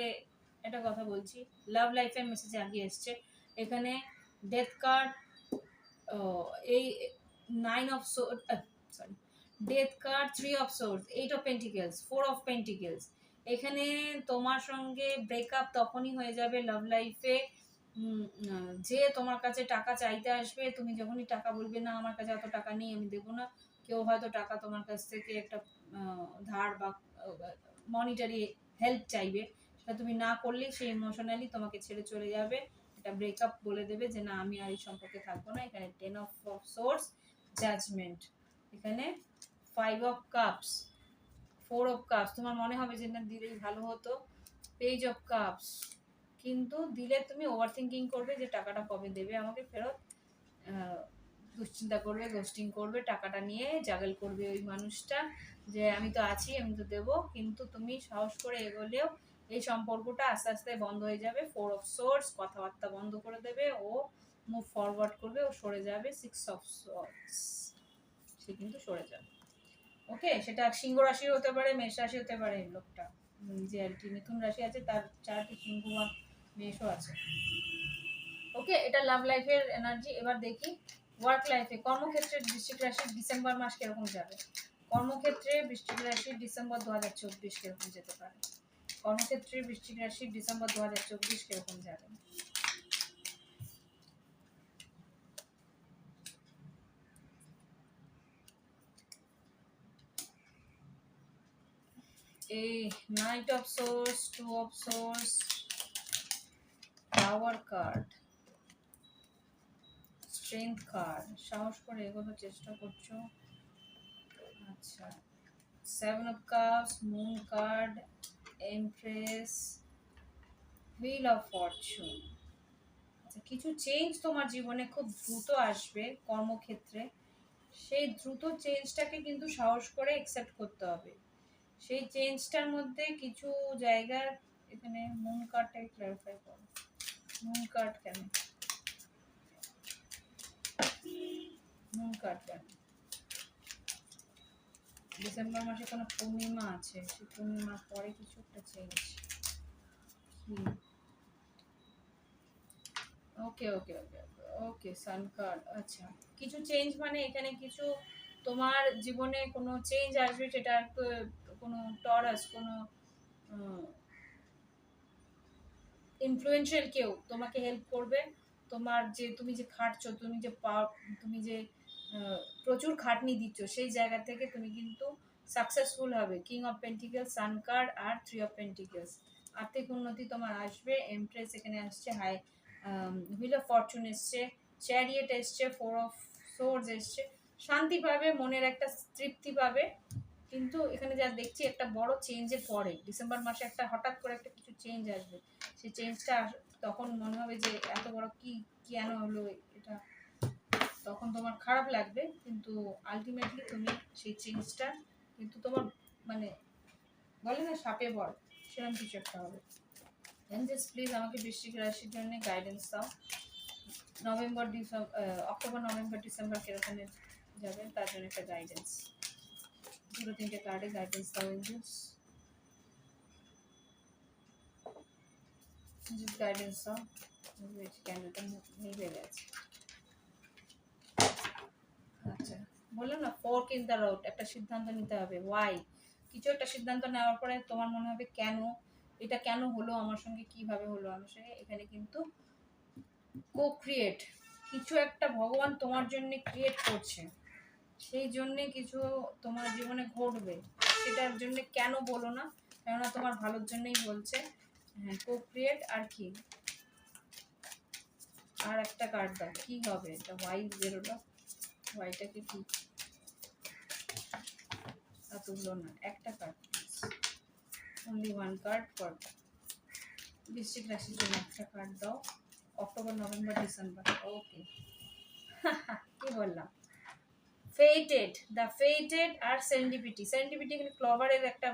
S1: একটা কথা বলছি, লাভ লাইফের মেসেজ আগে এসছে এখানে। ডেথ কার্ড, এই 9 of sorry, death card, 3 of swords, 8 of pentacles, 4 of pentacles. এখানে তোমার সঙ্গে ব্রেকআপ তখনই হয়ে যাবে লাভ লাইফে যে তোমার কাছে টাকা চাইতে আসবে, তুমি যখনই টাকা বলবে না আমার কাছে এত টাকা নেই আমি দেবো না, কেউ হয়তো টাকা তোমার কাছ থেকে একটা ধার বা মনিটারি হেল্প চাইবে, সেটা তুমি না করলে সে ইমোশনালি তোমাকে ছেড়ে চলে যাবে। এটা ব্রেকআপ বলে দেবে যে না আমি আর এই সম্পর্কে থাকবো না। এখানে 10 অফ সোর্স, জাজমেন্ট। এখানে 5 অফ কাপস, 4 অফ কাপস, তোমার মনে হবে যে না দিলেই ভালো হতো। পেজ অফ কাপস, কিন্তু দিলে তুমি ওভার থিঙ্কিং করবে যে টাকাটা কবে দেবে আমাকে ফেরত, দুশ্চিন্তা করবে, গোস্টিং করবে, টাকাটা নিয়ে জাগল করবে ওই মানুষটা যে আমি তো আছি আমি তো দেবো, কিন্তু তুমি সাহস করে এগোলেও এই সম্পর্কটা আস্তে আস্তে বন্ধ হয়ে যাবে। 4 অফ সোর্স, কথাবার্তা বন্ধ করে দেবে, ও মুভ ফরওয়ার্ড করবে, ও সরে যাবে। 6 অফ সোর্স, সে কিন্তু সরে যাবে। ওকে, সেটা সিংহ রাশি হতে পারে, মেষ রাশি হতে পারে। লোকটা যে আর কি মিথুন রাশি আছে তার চারটি সিংহ বা মেষও আছে। ওকে, এটা লাভ লাইফের এনার্জি। এবার দেখি ওয়ার্ক লাইফে, কর্মক্ষেত্রে বৃশ্চিক রাশির ডিসেম্বর মাস কিরকম যাবে। কর্মক্ষেত্রে বৃশ্চিক রাশির ডিসেম্বর 2024 কিরকম যেতে পারে। কর্মক্ষেত্রে বৃশ্চিক রাশির ডিসেম্বর 2024 কিরকম যাবে। এই 9 of source, 2 of swords, tower card, strength card, সাহস করে এগোনোর চেষ্টা করছো। আচ্ছা, 7 of cups, moon card, empress, wheel of Fortune. আচ্ছা, কিছু চেঞ্জ তোমার জীবনে খুব দ্রুত আসবে কর্মক্ষেত্রে। সেই দ্রুত চেঞ্জটাকে কিন্তু সাহস করে অ্যাকসেপ্ট করতে হবে। সেই চেঞ্জটার মধ্যে কিছু জায়গার, এখানে মুন কার্ডটাকে ক্লারিফাই করো। মুন কার্ড কেন, মুন কার্ড কেন? ডিসেম্বর মাসে কোনো পূর্ণিমা আছে, সেই পূর্ণিমার পরে কিছু একটা চেঞ্জ। ওকে ওকে ওকে ওকে, সান কার্ড। আচ্ছা, কিছু চেঞ্জ মানে এখানে কিছু তোমার জীবনে কোনো চেঞ্জ আসবে, সেটা কোনো টরাস, কোনো ইনফ্লুয়েন্সিয়াল কেউ তোমাকে হেল্প করবে। তোমার যে তুমি যে খাটছো, তুমি যে প্রচুর খাটনি দিচ্ছ, সেই জায়গা থেকে তুমি কিন্তু সাকসেসফুল হবে। King of pentacles, sun card আর থ্রি অফ পেন্টিকেলস। আর্থিক উন্নতি তোমার আসবে। এমপ্রেস এখানে আসছে, হাই হুইল অফ ফরচুন এসছে, চ্যারিয়েট এসছে, ফোর অফ সোর্স এসছে। শান্তি পাবে, মনের একটা তৃপ্তি পাবে। কিন্তু এখানে যা দেখছি একটা বড় চেঞ্জের পরে ডিসেম্বর মাসে একটা হঠাৎ করে একটা কিছু চেঞ্জ আসবে। সেই চেঞ্জটা তখন মনে হবে যে এত বড় কি কেন হলো এটা, তখন তোমার খারাপ লাগবে। কিন্তু আলটিমেটলি তুমি সেই চেঞ্জটা কিন্তু তোমার মানে বলে না সাপে বল, সেরকম কিছু একটা হবে। এঞ্জেলস প্লিজ আমাকে বৃশ্চিক রাশির জন্য গাইডেন্স দাও। অক্টোবর নভেম্বর ডিসেম্বর কিরকম যাবে তার জন্য একটা গাইডেন্স। দুটো তিনটে কার্ডে গাইডেন্স দাও এঞ্জেলস। গাইডেন্স দাও। ক্যান্ডেলটা নিভে গেছে। আচ্ছা, বললাম না ফোর্ক ইন দ্য রোড, একটা সিদ্ধান্ত নিতে হবে। ওয়াই, কিছু একটা সিদ্ধান্ত নেওয়ার পরে তোমার মনে হবে কেন এটা, কেন হলো আমার সঙ্গে, কিভাবে হলো আমার সঙ্গে। এখানে কিন্তু কো ক্রিয়েট, কিছু একটা ভগবান তোমার জন্য ক্রিয়েট করছে, সেই জন্যে কিছু তোমার জীবনে ঘটবে। সেটার জন্য কেন বলো না, কেননা তোমার ভালোর জন্যই বলছে। হ্যাঁ, কো ক্রিয়েট। আর কি, আর একটা কার্ড দাও, কি হবে এটা? ওয়াই বেরোলো, ওয়াইটাকে কি এতগুলো না, একটা card please, only one card for বৃশ্চিক রাশির জন্য। একটা কার্ড দাও, অক্টোবর নভেম্বর ডিসেম্বর। ওকে, কি বললাম? Faded, the faded R serendipity. Serendipity এখানে ক্লভারের একটা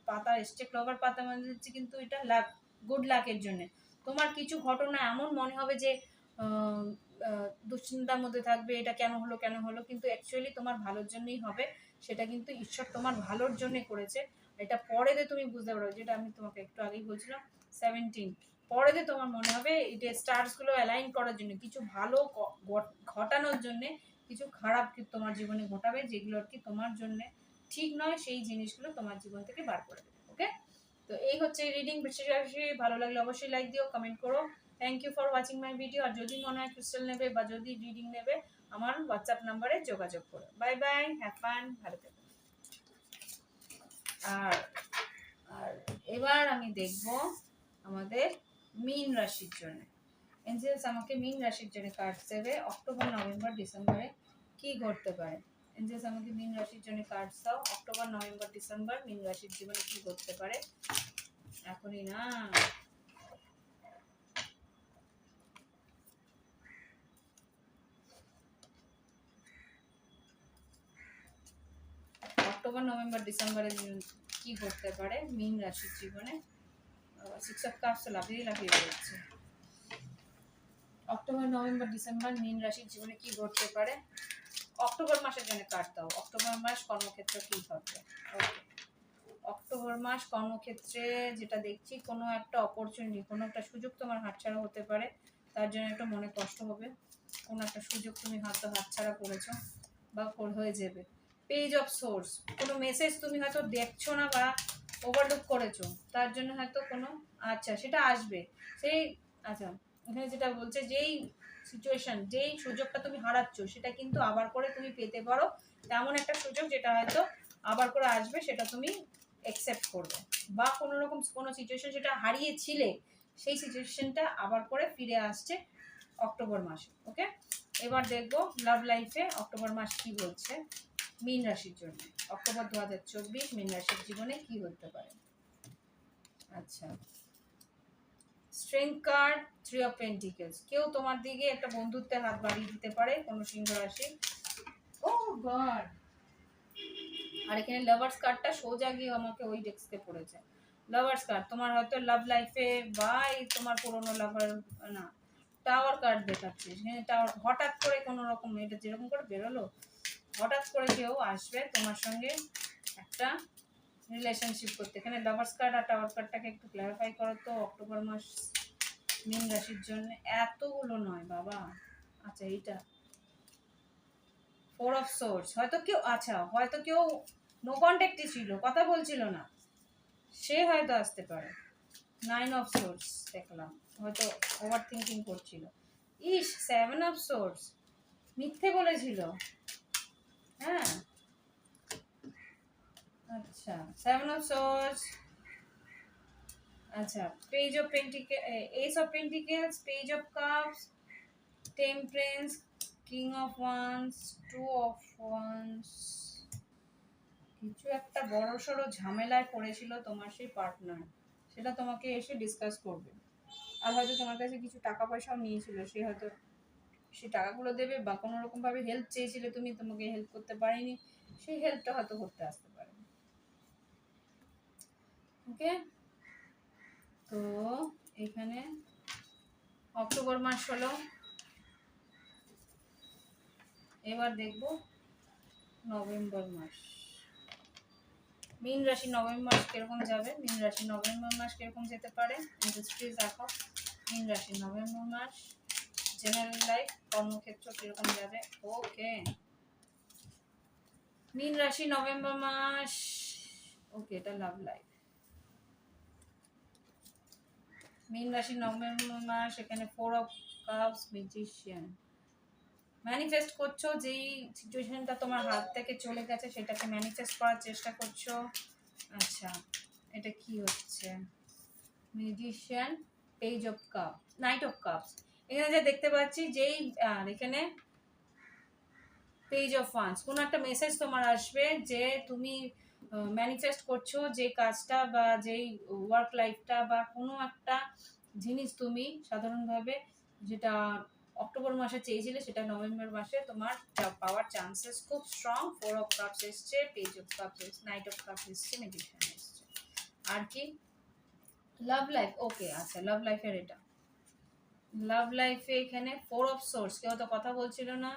S1: পাতা এসছে। ক্লভার পাতা মানে হচ্ছে কিন্তু এটা লাক, গুড লাকের জন্য। তোমার কিছু ঘটনা এমন মনে হবে যে দুশ্চিন্তার মধ্যে থাকবে, এটা কেন হলো কেন হলো, কিন্তু অ্যাকচুয়ালি তোমার ভালোর জন্যই হবে। সেটা কিন্তু ঈশ্বর তোমার ভালোর জন্যই করেছে। এটা পরে যে তুমি বুঝতে পারো, যেটা আমি তোমাকে একটু আগেই বলছিলাম 17, পরে যে তোমার মনে হবে এটা স্টারসগুলো অ্যালাইন করার জন্য, কিছু ভালো ঘটানোর জন্য কিছু খারাপ তোমার জীবনে ঘটাবে, যেগুলো আর কি তোমার জন্য ঠিক নয়, সেই জিনিসগুলো তোমার জীবন থেকে বার করে দেবে। ওকে, তো এই হচ্ছে রিডিং। বৃশ্চিক রাশি ভালো লাগলে অবশ্যই লাইক দিও, কমেন্ট করো। Thank you for watching my video. আর যদি মনে হয় ক্রিস্টাল নেবে বা যদি রিডিং নেবে, আমার হোয়াটসঅ্যাপ নাম্বারে যোগাযোগ করো। বাই বাই, হ্যাভ ফান, ভালো থেকো। আর আর এবার আমি দেখব আমাদের মীন রাশির জন্য। এঞ্জেলস আমাকে মীন রাশির জন্য কার্ড দেবে অক্টোবর নভেম্বর ডিসেম্বরে কি ঘটতে পারে। এঞ্জেলস আমাকে মীন রাশির জন্য কার্ড দাও, অক্টোবর নভেম্বর ডিসেম্বর মীন রাশির জীবনে কি ঘটতে পারে। এখনই না, অক্টোবর নভেম্বর ডিসেম্বরে কি ঘটতে পারে মীন রাশির জীবনে। সিক্স অফ কাপস লাফিয়ে লাফিয়ে পড়ছে। অক্টোবর নভেম্বর ডিসেম্বর মীন রাশির জীবনে কি ঘটতে পারে। অক্টোবর মাসের জন্য কাট দাও। অক্টোবর মাস কর্মক্ষেত্র কি ঘটবে। ওকে, অক্টোবর মাস কর্মক্ষেত্রে যেটা দেখছি, কোনো একটা অপরচুনিটি, কোনো একটা সুযোগ তোমার হাতছাড়া হতে পারে, তার জন্য একটু মনে কষ্ট হবে। কোনো একটা সুযোগ তুমি হয়তো হাতছাড়া করেছো বা হয়ে যাবে। পেজ অফ সোর্স, কোনো মেসেজ তুমি হয়তো দেখছো না বা ওভারলুক করেছো, তার জন্য হয়তো কোনো, আচ্ছা সেটা আসবে সেই। আচ্ছা, এখানে যেটা বলছে, যেই সিচুয়েশন, যেই সুযোগটা তুমি হারাচ্ছ, সেটা কিন্তু আবার করে তুমি পেতে পারো। তেমন একটা সুযোগ যেটা হয়তো আবার করে আসবে, সেটা তুমি অ্যাকসেপ্ট করবে। বা কোনো রকম কোনো সিচুয়েশন যেটা হারিয়েছিলে, সেই সিচুয়েশনটা আবার করে ফিরে আসছে অক্টোবর মাসে। ওকে, এবার দেখবো লাভ লাইফে অক্টোবর মাস কি বলছে মীন রাশির জন্য। অক্টোবর 2024 মীন রাশির জীবনে কি হতে পারে। আচ্ছা, স্ট্রেংথ কার্ড, 3 অফ পেন্টিকেলস। কেউ তোমার দিকে একটা বন্ধুত্বের হাত বাড়িয়ে দিতে পারে, কোনো সিংহ রাশি। ও গড। আর এখানে লাভার্স কার্ডটা সোজা গিয়ে আমাকে ওই ডেস্কে পড়েছে। লাভার্স কার্ড, তোমার হয়তো লাভ লাইফে বা এই তোমার পুরোনো লাভার, না, টাওয়ার কার্ড দেখাচ্ছে এখানে। টাওয়ার, হঠাৎ করে কোনো রকম, এটা যেরকম করে বেরোলো, হঠাৎ করে কেউ আসবে তোমার সঙ্গে একটা রিলেশনশিপ করতে। এখানে লাভার্স কার্ড আর টাওয়ার কার্ডটাকে একটু ক্ল্যারিফাই করো তো অক্টোবর মাস মীন রাশির জন্য। এতগুলো নয় বাবা। আচ্ছা, এইটা 4 অফ সোর্স। হয়তো কেউ, আচ্ছা হয়তো কেউ নো কন্ট্যাক্টে ছিল, কথা বলছিল না, সে হয়তো আসতে পারে। 9 অফ সোর্স দেখলাম, হয়তো ওভার থিঙ্কিং করছিল। ইস, 7 অফ সোর্স, মিথ্যে বলেছিল। হ্যাঁ, আচ্ছা 7 অফ সোর্স। আচ্ছা, page of pentacle, S of pentacles, page of cups, temperance, king of once, 2 of once. কিছু একটা বড় সড়ো ঝামেলায় পড়েছিল তোমার সেই পার্টনার, সেটা তোমাকে এসে ডিসকাস করবে। আর হয়তো তোমার কাছে কিছু টাকা পয়সাও নিয়েছিল, সে হয়তো সেই টাকাগুলো দেবে, বা কোনো রকম ভাবে হেল্প চেয়েছিলে তুমি, তোমাকে হেল্প করতে পারিনি, সেই হেল্পটা হয়তো করতে আসতে পারে। ওকে, তো এখানে অক্টোবর মাস হলো, এবার দেখব নভেম্বর মাস। মীন রাশি নভেম্বর মাস কিরকম যাবে, মীন রাশি নভেম্বর মাস কিরকম যেতে পারে, প্লিজ দেখো। মীন রাশি নভেম্বর মাস জেনারেল লাইফ, কর্মক্ষেত্র কিরকম যাবে। ওকে, মীন রাশি নভেম্বর মাস। ওকে, এটা লাভ লাইফ। মীন রাশি নভেম্বর মাস, এখানে 4 অফ কাপস, ম্যাজিশিয়ান। ম্যানিফেস্ট করছো, যেই সিচুয়েশনটা তোমার হাত থেকে চলে গেছে সেটাকে ম্যানিফেস্ট করার চেষ্টা করছো। আচ্ছা, এটা কি হচ্ছে, magician, page of cup, night of cups. এখানে যা দেখতে পাচ্ছি, যেই এখানে পেজ অফ ওয়ান্স, কোনো একটা মেসেজ তোমার আসবে যে তুমি ম্যানিফেস্ট করছো যে কাজটা বা যেই ওয়ার্ক লাইফটা বা কোনো একটা জিনিস তুমি সাধারণভাবে যেটা অক্টোবর মাসে চেয়েছিলে, সেটা নভেম্বর মাসে তোমার পাওয়ার চান্সেস খুব স্ট্রং। 4 অফ কাপস এসছে, পেজ অফ কাপস এসছে, নাইট অফ কাপস এসছে, ম্যাজিশিয়ান এসছে। আর কি, লাভ লাইফ। ওকে, আচ্ছা, লাভ লাইফের এটা লাভ লাইফে এখানে 4 অফ সোর্স, কেউ তো কথা বলছিল না।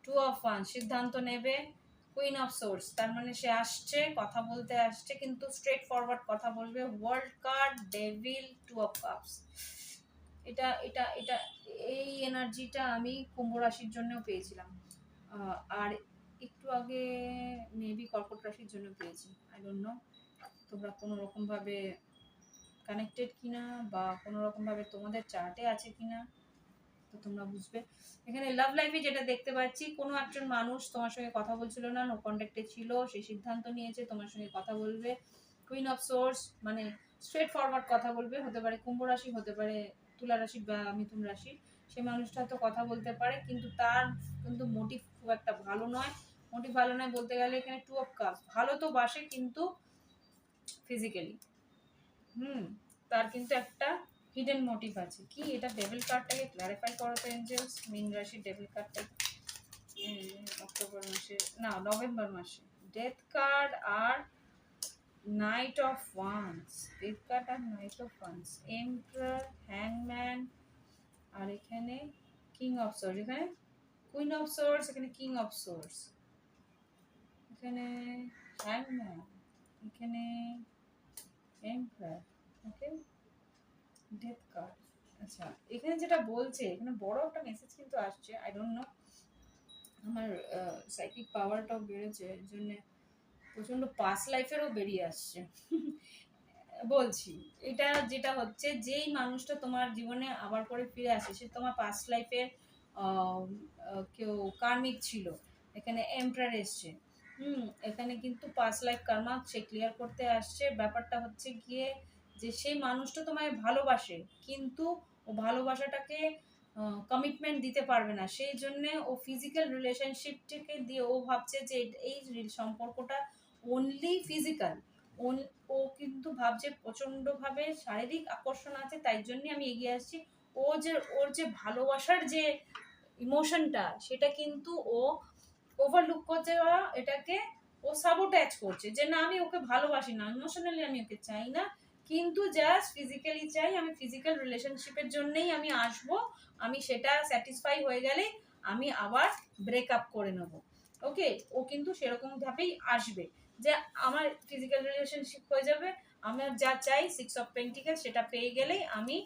S1: 2 অফ ওয়ান, সিদ্ধান্ত নেবে। কুইন অফ সোর্স, তার মানে সে আসছে, কথা বলতে আসছে, কিন্তু স্ট্রেট ফরওয়ার্ড কথা বলবে। World card, devil, 2 of cups. এটা এটা এটা এই এনার্জিটা আমি কুম্ভ রাশির জন্যও পেয়েছিলাম, আর একটু আগে মেবি কর্কট রাশির জন্য পেয়েছি। আই ডোন্ট নো তোমরা কোনো রকমভাবে কানেক্টেড কিনা, বা কোনো রকমভাবে তোমাদের চার্টে আছে কিনা, তো তোমরা বুঝবে। এখানে লাভ লাইফে যেটা দেখতে পাচ্ছি, কোনো একজন মানুষ তোমার সঙ্গে কথা বলছিল না, নো কন্ট্যাক্টে ছিল, সে সিদ্ধান্ত নিয়েছে তোমার সঙ্গে কথা বলবে। কুইন অফ সোর্স, মানে স্ট্রেট ফরওয়ার্ড কথা বলবে, হতে পারে কুম্ভ রাশি, হতে পারে তুলা রাশি বা মিথুন রাশি। সেই মানুষটা হয়তো কথা বলতে পারে, কিন্তু তার কিন্তু মোটিভ খুব একটা ভালো নয়। মোটিভ ভালো নয় বলতে গেলে, এখানে 2 অফ কাপস, ভালো তো বাসে কিন্তু ফিজিক্যালি, তার কিন্তু একটা হিডেন মোটিভ আছে। কি, এটা ডেভিল কার্ডটাকে ক্লারিফাই করো তো এঞ্জেলস। মীন রাশি ডেভিল কার্ডটা অক্টোবর মাসে, না নভেম্বর মাসে। ডেথ কার্ড আর knight of wands, death card আর নাইট অফ ওয়ান্স, এম্পারার, হ্যাংম্যান, আর এখানে কিং অফ সোর্স। এখানে কুইন অফ সোর্স, এখানে কিং অফ সোর্স, এখানে হ্যাংম্যান, এখানে এম্পারার। ওকে, ডেথ কার্ড। আচ্ছা, এখানে যেটা বলছে, এখানে বড় একটা মেসেজ কিন্তু আসছে। আই ডোন্ট নো, আমার সাইকিক পাওয়ারটাও বেড়েছে, এর জন্য প্রচন্ড পাস লাইফেরও বেরিয়ে আসছে। বলছি, এটা যেটা হচ্ছে, যেই মানুষটা তোমার জীবনে আবার করে ফিরে আসে, সে তোমার পাস লাইফের কেউ কার্মিক ছিল। এখানে এম্পারার এসছে। এখানে কিন্তু পাস লাইফ কার্মা সে ক্লিয়ার করতে আসছে। ব্যাপারটা হচ্ছে গিয়ে যে সেই মানুষটা তোমায় ভালোবাসে, কিন্তু ও ভালোবাসাটাকে কমিটমেন্ট দিতে পারবে না, সেই জন্যে ও ফিজিক্যাল রিলেশনশিপটাকে দিয়ে ও ভাবছে যে এই সম্পর্কটা অনলি ফিজিক্যাল, ও কিন্তু ভাবছে প্রচন্ডভাবে শারীরিক আকর্ষণ আছে, তাই জন্যই আমি এগিয়ে আসছি। ওর যে ভালোবাসার যে ইমোশনটা, সেটা কিন্তু ও ওভারলুক করছে, বা এটাকে ও সাবোটাজ করছে, যে না আমি ওকে ভালোবাসি না, ইমোশনালি আমি ওকে চাই না, কিন্তু জাস্ট ফিজিক্যালি চাই। আমি ফিজিক্যাল রিলেশনশিপের জন্যই আমি আসব, আমি সেটা স্যাটিসফাই হয়ে গেলে আমি আবার ব্রেকআপ করে নেব। ওকে, ও কিন্তু সেরকম ভাবেই আসবে, যে আমার ফিজিক্যাল রিলেশনশিপ হয়ে যাবে, আমার যা চাই 6 অফ পেন্টিকেল সেটা পেয়ে গেলেই আমি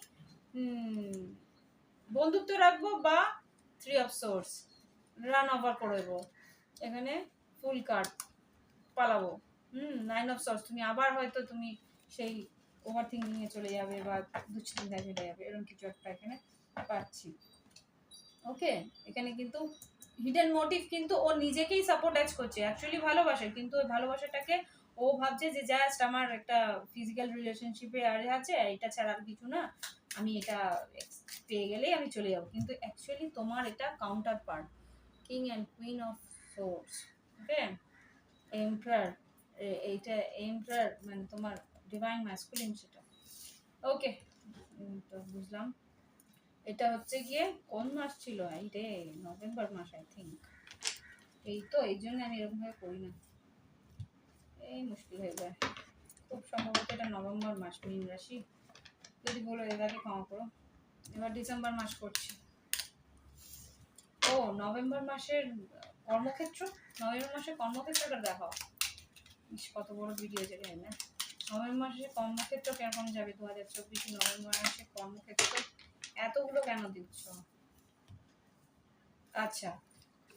S1: বন্ধুত্ব রাখবো, বা 3 অফ সোর্স রান ওভার করে দেবো, এখানে ফুল কার্ড পালাবো। 9 অফ সোর্স, তুমি আবার হয়তো তুমি সেই ওভার থিঙ্কিং এ চলে যাবে, বা দুশ্চিন্তায় চলে যাবে, এরকম কিছু একটা এখানে পাচ্ছি। ওকে, এখানে কিন্তু হিডেন মোটিভ, কিন্তু ও নিজেকেই সাপোর্টাইজ করছে, অ্যাকচুয়ালি ভালোবাসে, কিন্তু ওই ভালোবাসাটাকে ও ভাবছে যে জাস্ট আমার একটা ফিজিক্যাল রিলেশনশিপে আর আছে, এটা ছাড়া আর কিছু না, আমি এটা পেয়ে গেলেই আমি চলে যাবো। কিন্তু অ্যাকচুয়ালি তোমার এটা counter part, king and queen of source. Okay, emperor, এইটা এম্পারার মানে তোমার ডিভাইন ম্যাসকুলিন সেটা। ওকে, তো বুঝলাম। এটা হচ্ছে গিয়ে কোন মাস ছিল, এই রে নভেম্বর মাস আই থিঙ্ক। এই তো এই জন্য আমি এরকম ভাবে করি না, এই মুশকিল হয়ে যায়। খুব সম্ভবত এটা নভেম্বর মাস, মীন রাশি, যদি বলো এটাকে ক্ষমা করো। এবার ডিসেম্বর মাস করছি। ও নভেম্বর মাসের কর্মক্ষেত্র, নভেম্বর মাসের কর্মক্ষেত্রটা দেখাও। কত বড় ভিডিও যাবে না। নভেম্বর মাসে কর্মক্ষেত্র কেমন যাবে 2024 নভেম্বর মাসে কর্মক্ষেত্র এতগুলো কেন দিচ্ছ? আচ্ছা,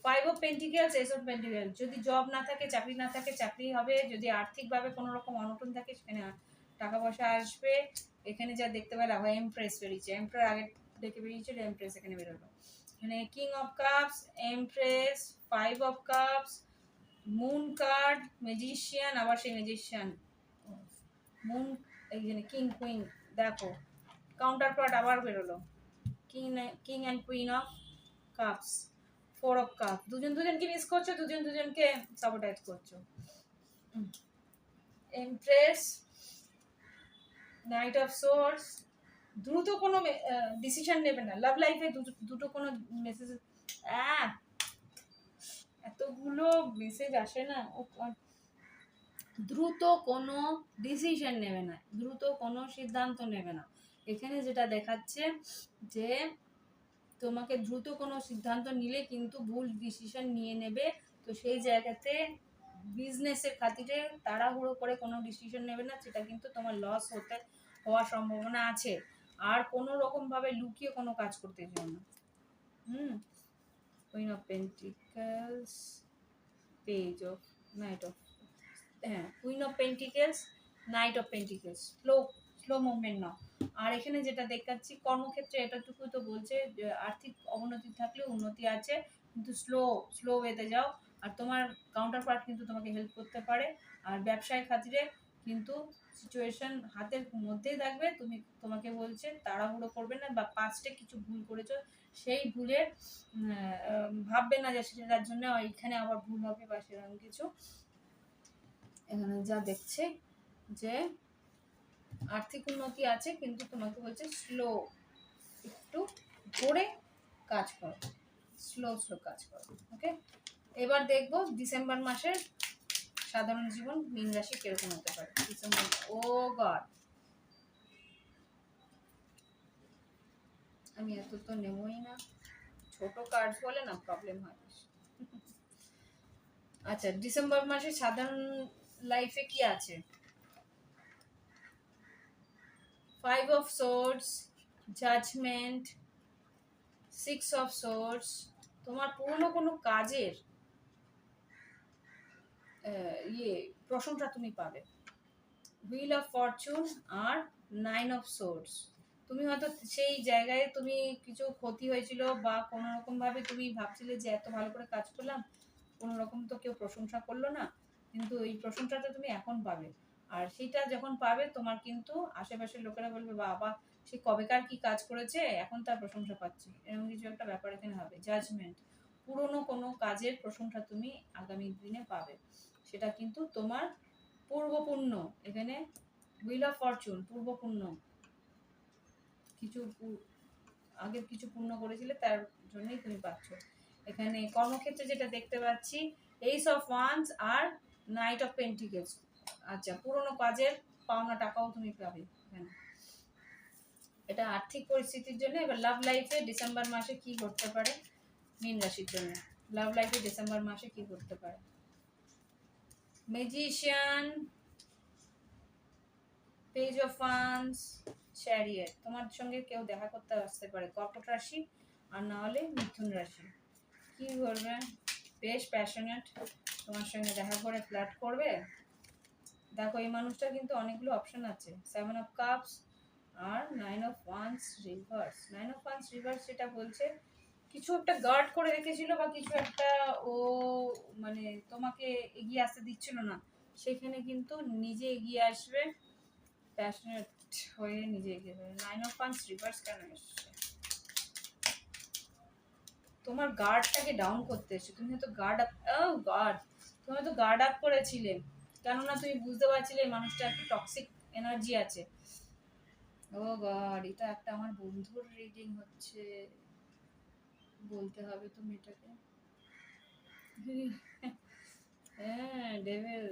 S1: 5 of pentacles, S of pentacles, যদি জব না থাকে, চাকরি না থাকে, চাকরি হবে। যদি আর্থিকভাবে কোনো রকম অনটন থাকে, সেখানে টাকা পয়সা আসবে। এখানে যা দেখতে পেলাম এমপ্রেস বেরিয়েছে, এমপ্রেস আগে দেখে বেরিয়েছিল, এমপ্রেস এখানে বেরোলো। এখানে king of cups, empress, 5 of cups, moon card, magician, আবার সেই ম্যাজিশিয়ান, মুন, এইখানে কিং কুইন, দেখো কাউন্টার পার্ট আবার বেরোলো, king and queen of cups, 4 of cup, দুজন দুজনকে মিস করছো, দুজন দুজনকে সাবোটাইজ করছো। এমপ্রেস, নাইট অফ সোর্স, দ্রুত কোনো ডিসিশন নেবে না লাভ লাইফে, দুটো কোনো মেসেজ, এতগুলো মেসেজ আসে না, দ্রুত কোনো ডিসিশন নেবে না, দ্রুত কোনো সিদ্ধান্ত নেবে না। এখানে যেটা দেখাচ্ছে যে তোমাকে দ্রুত কোনো সিদ্ধান্ত নিলে কিন্তু ভুল ডিসিশন নিয়ে নেবে। তো সেই জায়গাতে বিজনেসের খাতিরে তাড়াহুড়ো করে কোনো ডিসিশন নেবে না, সেটা কিন্তু তোমার লস হওয়ার সম্ভাবনা আছে। আর কোনো রকমভাবে লুকিয়ে কোনো কাজ করতে চাও না। Queen of pentacles, page of, knight of, হ্যাঁ queen of pentacles, knight of pentacles, slow movement নাও। আর এখানে যেটা দেখাচ্ছি কর্মক্ষেত্রে, এটাটুকু তো বলছে যে আর্থিক অবনতি থাকলে উন্নতি আছে, কিন্তু স্লো ওয়েতে যাও। আর তোমার কাউন্টার পার্ট কিন্তু তোমাকে হেল্প করতে পারে। আর ব্যবসায় খাতিরে কিন্তু সিচুয়েশন হাতের মধ্যেই থাকবে, তোমাকে বলছে তাড়াহুড়ো করবে না, বা পাস্টে কিছু ভুল করেছো সেই ভুলের ভাববে না যে সেটার জন্য এখানে আবার ভুল হবে বা সেরকম কিছু। এখানে যা দেখছে যে আর্থিক উন্নতি আছে, কিন্তু তোমাকে বলছে স্লো, একটু ধরে কাজ করো, স্লো কাজ করো। ওকে, এবার দেখবো ডিসেম্বর মাসের সাধারণ জীবন মীন রাশি কিরকম হতে পারে ডিসেম্বর। ও গড, আমি এত তো নেবই না, ছোট কার্ড বলে না প্রবলেম হয়। আচ্ছা, ডিসেম্বর মাসে সাধারণ লাইফে কি আছে? 5 of swords, judgement, 6 of swords, তোমার পুরনো কোনো কাজের প্রশংসা তুমি পাবে। হুইল অফ ফরচুন আর 9 অফ সোর্স, তুমি হয়তো সেই জায়গায় তুমি কিছু ক্ষতি হয়েছিল, বা কোনো রকম ভাবে তুমি ভাবছিলে যে এত ভালো করে কাজ করলাম, কোনো রকম তো কেউ প্রশংসা করলো না, কিন্তু এই প্রশংসাটা তুমি এখন পাবে। আর সেটা যখন পাবে তোমার কিন্তু আশেপাশের লোকেরা বলবে বাবা সে কবেকার কি কাজ করেছে, এখন তার প্রশংসা পাচ্ছে, এরকম কিছু একটা ব্যাপার এখানে হবে। জাজমেন্ট, পুরনো কোনো কাজের প্রশংসা তুমি আগামী দিনে পাবে, সেটা কিন্তু তোমার পূর্বপুণ্য, এখানে হুইল অফ ফরচুন, পূর্বপুণ্য, কিছু আগের কিছু পূর্ণ করেছিলে তার জন্যই তুমি পাচ্ছ। এখানে কর্মক্ষেত্রে যেটা দেখতে পাচ্ছি এইস অফ ওয়ান্স আর নাইট অফ পেন্টিকেলস। আচ্ছা, পুরোনো কাজের পাওনা টাকাও তুমি পাবে এখানে। এটা আর্থিক পরিস্থিতির জন্য। এবার লাভ লাইফে ডিসেম্বর মাসে কি করতে পারে মীন রাশির জন্য? লাভ লাইফে ডিসেম্বর মাসে কি করতে পারে? Magician, page of once, chariot. তোমার সঙ্গে কেউ দেখা করতে আসতে পারে, কর্কট রাশি আর না হলে মিথুন রাশি। কি করবে? বেশ প্যাশনেট, তোমার সঙ্গে দেখা করে ফ্লার্ট করবে। দেখো এই মানুষটা কিন্তু অনেকগুলো অপশন আছে, 7 অফ কাপস আর 9 of wands reverse. 9 of wands reverse যেটা বলছে কিছু একটা গার্ড করে রেখেছিল বা কিছু একটা ও মানে তোমাকে এগিয়ে আসতে দিচ্ছিল না, সেখানে কিন্তু নিজে এগিয়ে আসবে, প্যাশনেট হয়ে নিজে এগিয়ে যাবে। 9 অফ ওয়ান্স রিভার্স কেন এসছে? তোমার গার্ডটাকে ডাউন করতে এসছে। তুমি হয়তো গার্ড আপ, ও গার্ড, তুমি হয়তো গার্ড আপ করেছিলে, কেননা তুমি বুঝতে পারছিলে এই মানুষটা একটা টক্সিক এনার্জি আছে। ও গড, এটা একটা আমার বন্ধুর রিডিং হচ্ছে, বলতে হবে তুমি এটাকে। হ্যাঁ ডেভিল,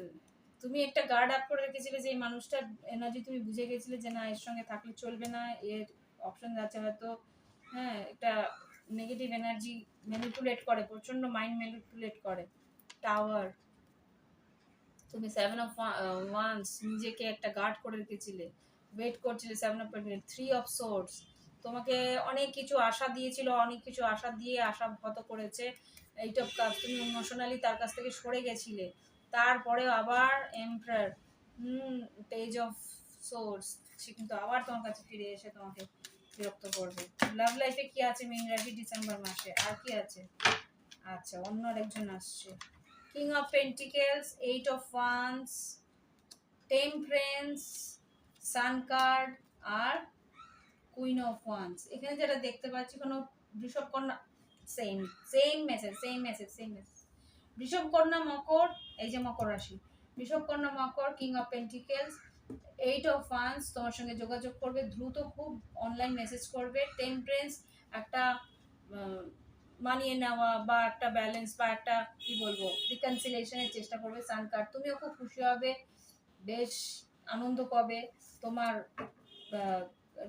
S1: তুমি একটা গার্ড আপ করে রেখেছিলে যে এই মানুষটার এনার্জি তুমি বুঝে গেছিলে যে না এর সঙ্গে থাকলে চলবে না, এর অপশন যাচ্ছে হয়তো, হ্যাঁ একটা নেগেটিভ এনার্জি ম্যানিপুলেট করে, প্রচন্ড মাইন্ড ম্যানিপুলেট করে। টাওয়ার, তুমি 7 অফ ওয়ান্স নিজেকে একটা গার্ড করে রেখেছিলে, ওয়েট করছিলে। 7 অফ পেন্টাকেলস, 3 অফ সোর্ডস, তোমাকে অনেক কিছু আশা দিয়েছিল, অনেক কিছু আশা দিয়ে আশাহত করেছে। 8 অফ কাপস, তুমি ইমোশনালি তার কাছ থেকে সরে গেছিলে, তারপরে আবার এম্পারার, পেজ অফ সোর্স, সে কিন্তু আবার তোমার কাছে ফিরে এসে তোমাকে বিরক্ত করবে। লাভ লাইফে কি আছে মীন রাশি ডিসেম্বর মাসে? আর কি আছে? আচ্ছা, অন্য আরেকজন আসছে, king of pentacles, 8 of wands, temperance, sun card আর কুইন অফ ওয়ান্স। এখানে যেটা দেখতে পাচ্ছি কোনো বৃষভ কন্যা, same same message, same message, same message. বৃষভ কন্যা মকর, এই যে মকর রাশি, বৃষভ কন্যা মকর, king of pentacles, 8 of wands তোমার সঙ্গে যোগাযোগ করবে দ্রুত, খুব অনলাইন মেসেজ করবে। টেম্পারেন্স, একটা মানিয়ে নেওয়া বা একটা ব্যালেন্স বা একটা কি বলবো রিকনসিলিয়েশনের চেষ্টা করবে। সান কার্ড, তুমিও খুব খুশি হবে, বেশ আনন্দ পাবে, তোমার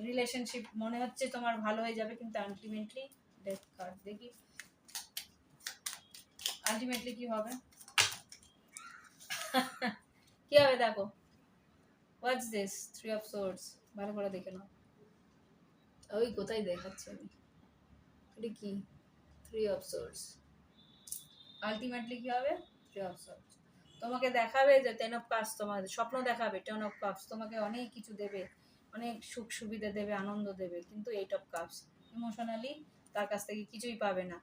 S1: রিলেশনশিপ মনে হচ্ছে তোমার ভালো হয়ে যাবে, কিন্তু আলটিমেটলি ডেথ কার্ড। দেখি আলটিমেটলি কি হবে। কি হবে দেখো, হোয়াটস দিস, 3 অফ সোর্ডস, ভালো করে দেখে নাও। ওই কোথায় দেখাচ্ছি আমি, এটা কি 3 অফ সোর্ডস, আলটিমেটলি কি হবে 3 অফ সোর্ডস। তোমাকে দেখাবে যে 10 অফ কাপস, তোমার স্বপ্ন দেখাবে 10 অফ কাপস, তোমাকে অনেক কিছু দেবে, অনেক সুখ সুবিধা দেবে, আনন্দ দেবে, কিন্তু 8 অফ কাপস, ইমোশনালি তার কাছ থেকে কিছুই পাবে না।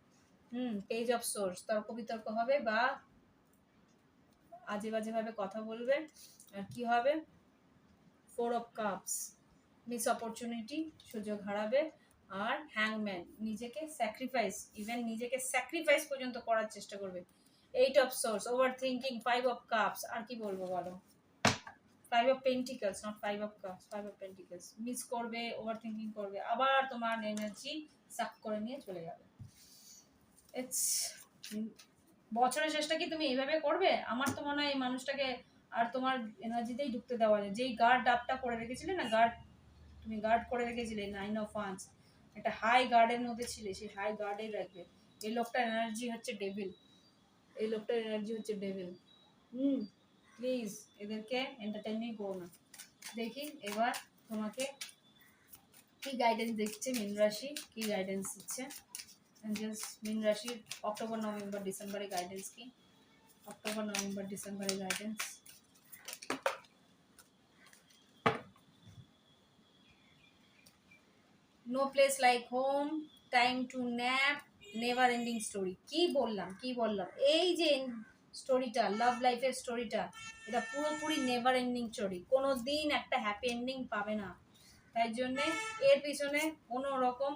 S1: পেজ অফ সোর্স, তর্ক বিতর্ক হবে বা আজে বাজে ভাবে কথা বলবে। আর কি হবে 4 অফ কাপস, মিস অপরচুনিটি, সুযোগ হারাবে। আর হ্যাংম্যান, নিজেকে স্যাক্রিফাইস, ইভেন নিজেকে স্যাক্রিফাইস পর্যন্ত করার চেষ্টা করবে। 8 of swords, overthinking, 5 of cups, আর কি বলবো বলো, 5 of pentacles, not 5 of cups, 5 of pentacles, miss করবে, ওভার থিঙ্কিং করবে, আবার তোমার এনার্জি সাক করে নিয়ে চলে যাবে। ইটস, বছরের শেষটা কি তুমি এইভাবে করবে? আমার তো মনে হয় এই মানুষটাকে আর তোমার এনার্জিতেই ঢুকতে দেওয়া যায়। যেই গার্ড আপটা করে রেখেছিলে না, গার্ড, তুমি গার্ড করে রেখেছিলে 9 অফ ওয়ান্স, একটা হাই গার্ডের মধ্যে ছিলে, সেই হাই গার্ডেই রাখবে। এই লোকটার এনার্জি হচ্ছে ডেভিল, এই লোকটার এনার্জি হচ্ছে ডেভিল। প্লিজ এদেরকে এন্টারটেইনই করো না। দেখি এবার তোমাকে কি গাইডেন্স দিচ্ছে মীন রাশি, কি গাইডেন্স দিচ্ছে এঞ্জেলস মীন রাশির অক্টোবর নভেম্বর ডিসেম্বরে গাইডেন্স কি? অক্টোবর নভেম্বর ডিসেম্বরে guidance. No place like home, time to nap, never ending story. কি বললাম, কি বললাম, এই যে স্টোরিটা, লাভ লাইফের স্টোরিটা, এটা পুরোপুরি নেভার এন্ডিং স্টোরি, কোনো দিন একটা হ্যাপি এন্ডিং পাবে না। তাই জন্যে এর পিছনে কোনো রকম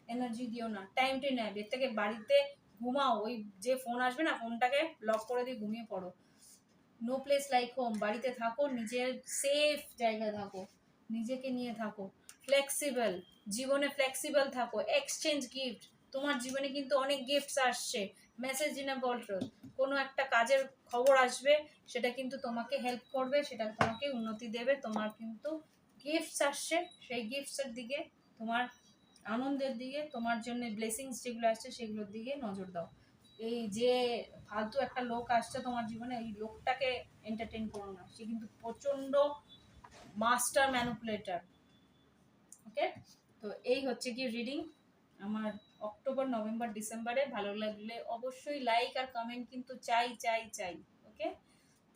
S1: এনার্জি দিও না, টাইম টু ন্যাপ, এর থেকে বাড়িতে ঘুমাও, ওই যে ফোন আসবে না, ফোনটাকে লক করে দিয়ে ঘুমিয়ে পড়ো। নো প্লেস লাইক হোম, বাড়িতে থাকো, নিজের সেফ জায়গায় থাকো, নিজেকে নিয়ে থাকো, ফ্লেক্সিবল, জীবনে ফ্লেক্সিবল থাকো, এক্সচেঞ্জ গিফট, তোমার জীবনে কিন্তু অনেক গিফটস আসছে, মেসেজ ইন আ বটল, কোনো একটা কাজের খবর আসবে, সেটা কিন্তু তোমাকে হেল্প করবে, সেটা তোমাকে উন্নতি দেবে, তোমার কিন্তু গিফটস আসছে, সেই গিফটসের দিকে, তোমার আনন্দের দিকে, তোমার জন্য ব্লেসিংস যেগুলো আসছে সেগুলোর দিকে নজর দাও। এই যে ফালতু একটা লোক আসছে তোমার জীবনে, এই লোকটাকে এন্টারটেইন করো না, সে কিন্তু প্রচন্ড মাস্টার ম্যানিপুলেটর। ওকে, তো এই হচ্ছে কি রিডিং আমার অক্টোবর, নভেম্বর, ডিসেম্বরে। ভালো লাগলে অবশ্যই লাইক আর কমেন্ট কিন্তু চাই চাই চাই। ওকে,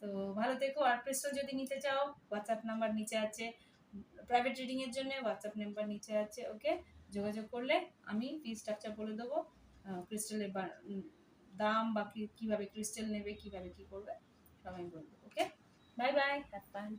S1: তো ভালো থেকো। আর ক্রিস্টাল যদি নিতে চাও, হোয়াটসঅ্যাপ নাম্বার নিচে আছে, প্রাইভেট রিডিং এর জন্য হোয়াটসঅ্যাপ নাম্বার নিচে আছে। ওকে, যোগাযোগ করলে আমি ফি স্ট্রাকচার বলে দেবো, ক্রিস্টালের দাম বা কিভাবে ক্রিস্টাল নেবে, কিভাবে কি করবে সব আমি বলবো। ওকে, বাই বাই, হ্যাভ ফান।